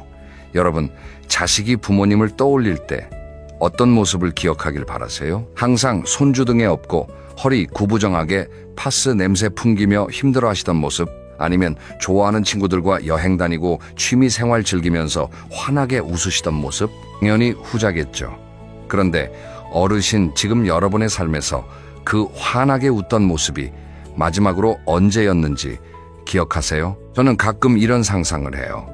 여러분, 자식이 부모님을 떠올릴 때 어떤 모습을 기억하길 바라세요? 항상 손주 등에 업고 허리 구부정하게 파스 냄새 풍기며 힘들어하시던 모습, 아니면 좋아하는 친구들과 여행 다니고 취미 생활 즐기면서 환하게 웃으시던 모습? 당연히 후자겠죠. 그런데 어르신, 지금 여러분의 삶에서 그 환하게 웃던 모습이 마지막으로 언제였는지 기억하세요? 저는 가끔 이런 상상을 해요.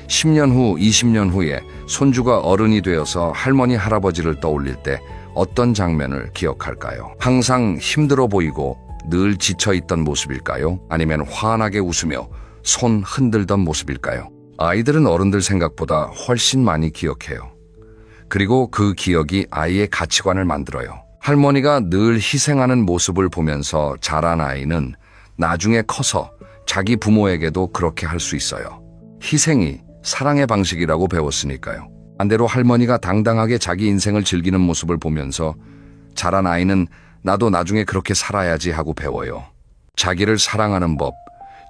10년 후, 20년 후에 손주가 어른이 되어서 할머니, 할아버지를 떠올릴 때 어떤 장면을 기억할까요? 항상 힘들어 보이고 늘 지쳐있던 모습일까요? 아니면 환하게 웃으며 손 흔들던 모습일까요? 아이들은 어른들 생각보다 훨씬 많이 기억해요. 그리고 그 기억이 아이의 가치관을 만들어요. 할머니가 늘 희생하는 모습을 보면서 자란 아이는 나중에 커서 자기 부모에게도 그렇게 할 수 있어요. 희생이 사랑의 방식이라고 배웠으니까요. 반대로 할머니가 당당하게 자기 인생을 즐기는 모습을 보면서 자란 아이는 나도 나중에 그렇게 살아야지 하고 배워요. 자기를 사랑하는 법,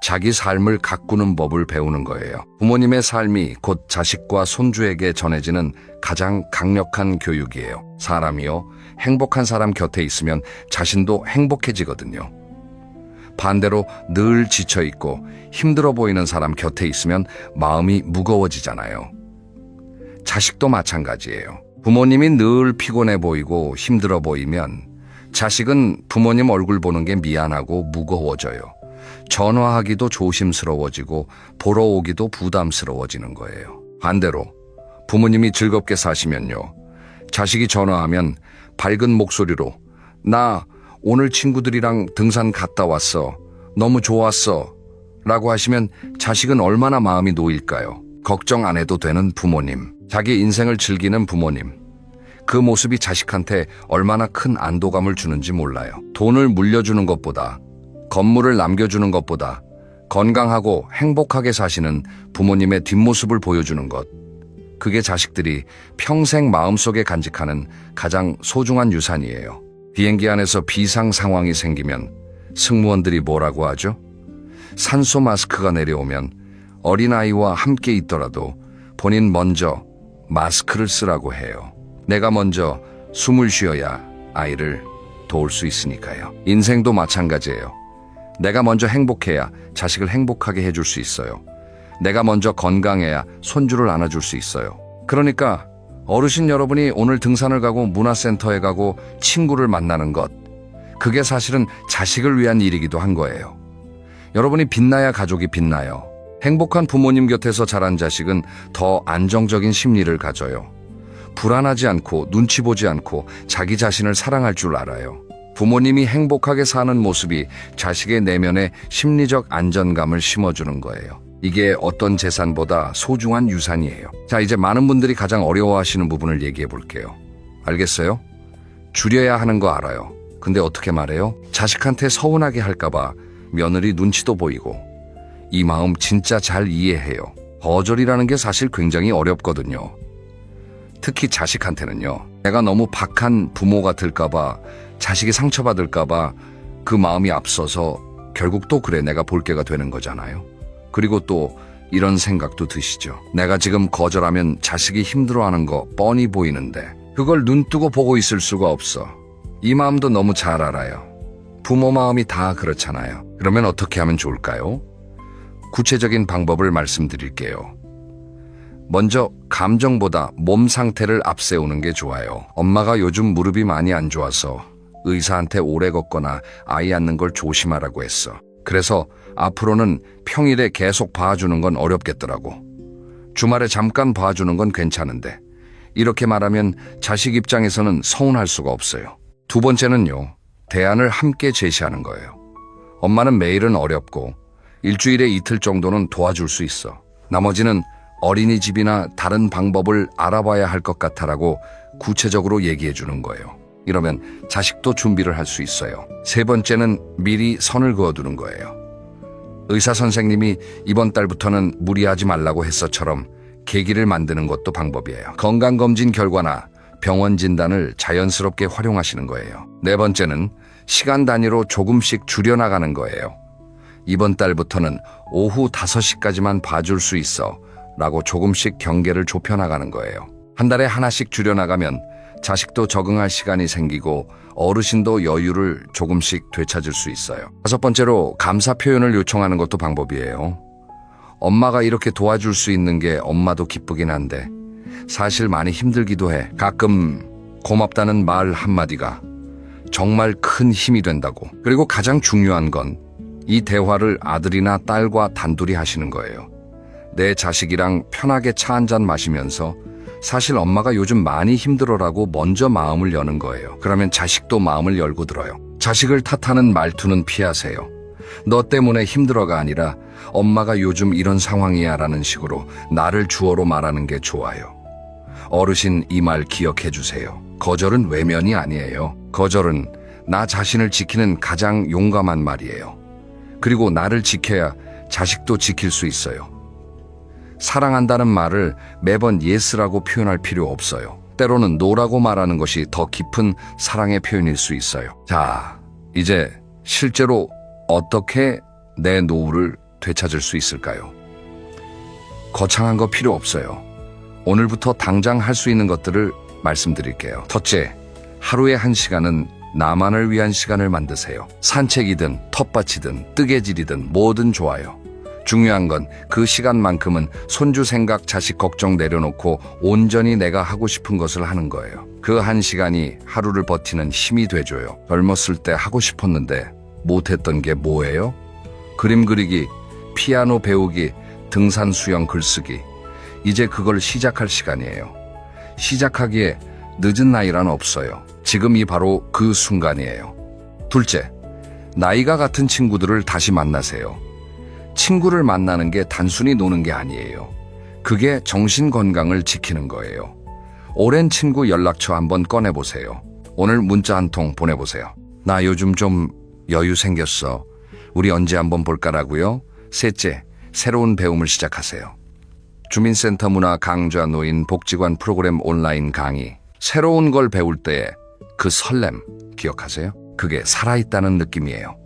자기 삶을 가꾸는 법을 배우는 거예요. 부모님의 삶이 곧 자식과 손주에게 전해지는 가장 강력한 교육이에요. 사람이요, 행복한 사람 곁에 있으면 자신도 행복해지거든요. 반대로 늘 지쳐있고 힘들어 보이는 사람 곁에 있으면 마음이 무거워지잖아요. 자식도 마찬가지예요. 부모님이 늘 피곤해 보이고 힘들어 보이면 자식은 부모님 얼굴 보는 게 미안하고 무거워져요. 전화하기도 조심스러워지고 보러 오기도 부담스러워지는 거예요. 반대로 부모님이 즐겁게 사시면요, 자식이 전화하면 밝은 목소리로 나 오늘 친구들이랑 등산 갔다 왔어. 너무 좋았어. 라고 하시면 자식은 얼마나 마음이 놓일까요? 걱정 안 해도 되는 부모님, 자기 인생을 즐기는 부모님. 그 모습이 자식한테 얼마나 큰 안도감을 주는지 몰라요. 돈을 물려주는 것보다, 건물을 남겨주는 것보다 건강하고 행복하게 사시는 부모님의 뒷모습을 보여주는 것, 그게 자식들이 평생 마음속에 간직하는 가장 소중한 유산이에요. 비행기 안에서 비상 상황이 생기면 승무원들이 뭐라고 하죠? 산소 마스크가 내려오면 어린아이와 함께 있더라도 본인 먼저 마스크를 쓰라고 해요. 내가 먼저 숨을 쉬어야 아이를 도울 수 있으니까요. 인생도 마찬가지예요. 내가 먼저 행복해야 자식을 행복하게 해줄 수 있어요. 내가 먼저 건강해야 손주를 안아줄 수 있어요. 그러니까 어르신 여러분이 오늘 등산을 가고 문화센터에 가고 친구를 만나는 것, 그게 사실은 자식을 위한 일이기도 한 거예요. 여러분이 빛나야 가족이 빛나요. 행복한 부모님 곁에서 자란 자식은 더 안정적인 심리를 가져요. 불안하지 않고 눈치 보지 않고 자기 자신을 사랑할 줄 알아요. 부모님이 행복하게 사는 모습이 자식의 내면에 심리적 안정감을 심어주는 거예요. 이게 어떤 재산보다 소중한 유산이에요. 자, 이제 많은 분들이 가장 어려워하시는 부분을 얘기해 볼게요. 알겠어요? 줄여야 하는 거 알아요. 근데 어떻게 말해요? 자식한테 서운하게 할까봐 며느리 눈치도 보이고 이 마음 진짜 잘 이해해요. 거절이라는 게 사실 굉장히 어렵거든요. 특히 자식한테는요. 내가 너무 박한 부모가 될까봐, 자식이 상처받을까봐 그 마음이 앞서서 결국 또 그래 내가 볼 게가 되는 거잖아요. 그리고 또 이런 생각도 드시죠. 내가 지금 거절하면 자식이 힘들어하는 거 뻔히 보이는데 그걸 눈뜨고 보고 있을 수가 없어. 이 마음도 너무 잘 알아요. 부모 마음이 다 그렇잖아요. 그러면 어떻게 하면 좋을까요? 구체적인 방법을 말씀드릴게요. 먼저 감정보다 몸 상태를 앞세우는 게 좋아요. 엄마가 요즘 무릎이 많이 안 좋아서 의사한테 오래 걷거나 아이 앉는 걸 조심하라고 했어. 그래서 앞으로는 평일에 계속 봐주는 건 어렵겠더라고. 주말에 잠깐 봐주는 건 괜찮은데 이렇게 말하면 자식 입장에서는 서운할 수가 없어요. 두 번째는요. 대안을 함께 제시하는 거예요. 엄마는 매일은 어렵고 일주일에 이틀 정도는 도와줄 수 있어. 나머지는 어린이집이나 다른 방법을 알아봐야 할 것 같아라고 구체적으로 얘기해 주는 거예요. 이러면 자식도 준비를 할 수 있어요. 세 번째는 미리 선을 그어두는 거예요. 의사 선생님이 이번 달부터는 무리하지 말라고 했어처럼 계기를 만드는 것도 방법이에요. 건강검진 결과나 병원 진단을 자연스럽게 활용하시는 거예요. 네 번째는 시간 단위로 조금씩 줄여나가는 거예요. 이번 달부터는 오후 5시까지만 봐줄 수 있어 라고 조금씩 경계를 좁혀나가는 거예요. 한 달에 하나씩 줄여나가면 자식도 적응할 시간이 생기고 어르신도 여유를 조금씩 되찾을 수 있어요. 다섯 번째로 감사 표현을 요청하는 것도 방법이에요. 엄마가 이렇게 도와줄 수 있는 게 엄마도 기쁘긴 한데 사실 많이 힘들기도 해. 가끔 고맙다는 말 한마디가 정말 큰 힘이 된다고. 그리고 가장 중요한 건 이 대화를 아들이나 딸과 단둘이 하시는 거예요. 내 자식이랑 편하게 차 한잔 마시면서 사실 엄마가 요즘 많이 힘들어라고 먼저 마음을 여는 거예요. 그러면 자식도 마음을 열고 들어요. 자식을 탓하는 말투는 피하세요. 너 때문에 힘들어가 아니라 엄마가 요즘 이런 상황이야 라는 식으로 나를 주어로 말하는 게 좋아요. 어르신 이 말 기억해 주세요. 거절은 외면이 아니에요. 거절은 나 자신을 지키는 가장 용감한 말이에요. 그리고 나를 지켜야 자식도 지킬 수 있어요. 사랑한다는 말을 매번 예스라고 표현할 필요 없어요. 때로는 노라고 말하는 것이 더 깊은 사랑의 표현일 수 있어요. 자, 이제 실제로 어떻게 내 노후를 되찾을 수 있을까요? 거창한 거 필요 없어요. 오늘부터 당장 할 수 있는 것들을 말씀드릴게요. 첫째, 하루에 1시간은 나만을 위한 시간을 만드세요. 산책이든 텃밭이든 뜨개질이든 뭐든 좋아요. 중요한 건 그 시간만큼은 손주 생각, 자식 걱정 내려놓고 온전히 내가 하고 싶은 것을 하는 거예요. 그 1시간이 하루를 버티는 힘이 돼줘요. 젊었을 때 하고 싶었는데 못했던 게 뭐예요? 그림 그리기, 피아노 배우기, 등산, 수영, 글쓰기. 이제 그걸 시작할 시간이에요. 시작하기에 늦은 나이란 없어요. 지금이 바로 그 순간이에요. 둘째, 나이가 같은 친구들을 다시 만나세요. 친구를 만나는 게 단순히 노는 게 아니에요. 그게 정신 건강을 지키는 거예요. 오랜 친구 연락처 한번 꺼내보세요. 오늘 문자 한 통 보내보세요. 나 요즘 좀 여유 생겼어. 우리 언제 한번 볼까라고요? 셋째, 새로운 배움을 시작하세요. 주민센터 문화 강좌 노인 복지관 프로그램 온라인 강의. 새로운 걸 배울 때의 그 설렘 기억하세요? 그게 살아있다는 느낌이에요.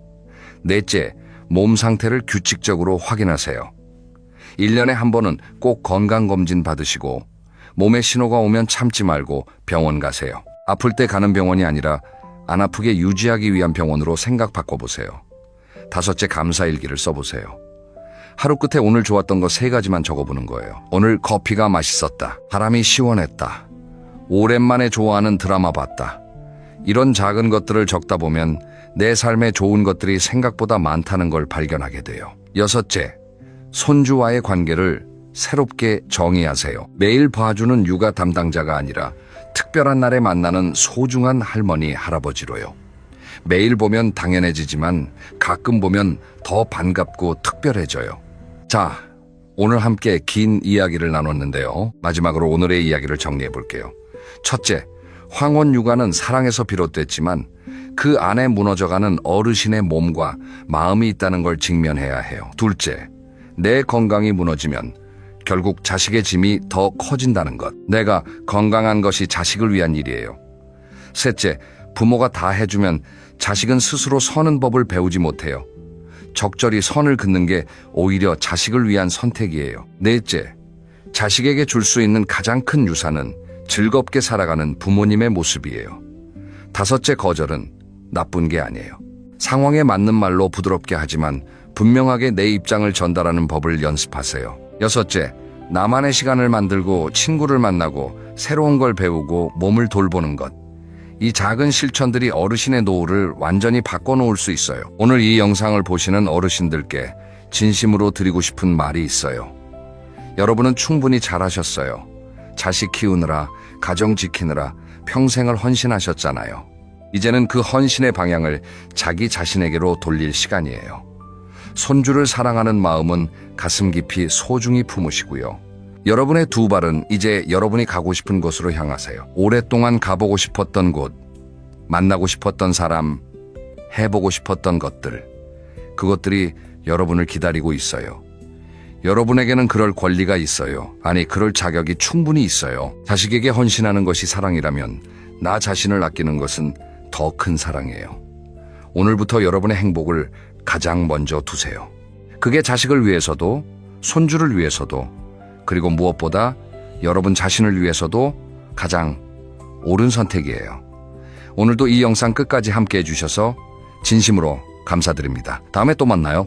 넷째, 몸 상태를 규칙적으로 확인하세요. 1년에 한 번은 꼭 건강검진 받으시고 몸에 신호가 오면 참지 말고 병원 가세요. 아플 때 가는 병원이 아니라 안 아프게 유지하기 위한 병원으로 생각 바꿔보세요. 5째 감사일기를 써보세요. 하루 끝에 오늘 좋았던 거 3가지만 적어보는 거예요. 오늘 커피가 맛있었다. 바람이 시원했다. 오랜만에 좋아하는 드라마 봤다. 이런 작은 것들을 적다 보면 내 삶에 좋은 것들이 생각보다 많다는 걸 발견하게 돼요. 6째, 손주와의 관계를 새롭게 정의하세요. 매일 봐주는 육아 담당자가 아니라 특별한 날에 만나는 소중한 할머니, 할아버지로요. 매일 보면 당연해지지만 가끔 보면 더 반갑고 특별해져요. 자, 오늘 함께 긴 이야기를 나눴는데요. 마지막으로 오늘의 이야기를 정리해 볼게요. 첫째, 황혼 육아는 사랑에서 비롯됐지만 그 안에 무너져가는 어르신의 몸과 마음이 있다는 걸 직면해야 해요. 둘째, 내 건강이 무너지면 결국 자식의 짐이 더 커진다는 것. 내가 건강한 것이 자식을 위한 일이에요. 셋째, 부모가 다 해주면 자식은 스스로 서는 법을 배우지 못해요. 적절히 선을 긋는 게 오히려 자식을 위한 선택이에요. 넷째, 자식에게 줄 수 있는 가장 큰 유산은 즐겁게 살아가는 부모님의 모습이에요. 5째, 거절은 나쁜 게 아니에요. 상황에 맞는 말로 부드럽게 하지만 분명하게 내 입장을 전달하는 법을 연습하세요. 6째, 나만의 시간을 만들고 친구를 만나고 새로운 걸 배우고 몸을 돌보는 것. 이 작은 실천들이 어르신의 노후를 완전히 바꿔놓을 수 있어요. 오늘 이 영상을 보시는 어르신들께 진심으로 드리고 싶은 말이 있어요. 여러분은 충분히 잘하셨어요. 자식 키우느라, 가정 지키느라 평생을 헌신하셨잖아요. 이제는 그 헌신의 방향을 자기 자신에게로 돌릴 시간이에요. 손주를 사랑하는 마음은 가슴 깊이 소중히 품으시고요. 여러분의 2발은 이제 여러분이 가고 싶은 곳으로 향하세요. 오랫동안 가보고 싶었던 곳, 만나고 싶었던 사람, 해보고 싶었던 것들, 그것들이 여러분을 기다리고 있어요. 여러분에게는 그럴 권리가 있어요. 아니, 그럴 자격이 충분히 있어요. 자식에게 헌신하는 것이 사랑이라면 나 자신을 아끼는 것은 더 큰 사랑이에요. 오늘부터 여러분의 행복을 가장 먼저 두세요. 그게 자식을 위해서도, 손주를 위해서도, 그리고 무엇보다 여러분 자신을 위해서도 가장 옳은 선택이에요. 오늘도 이 영상 끝까지 함께 해주셔서 진심으로 감사드립니다. 다음에 또 만나요.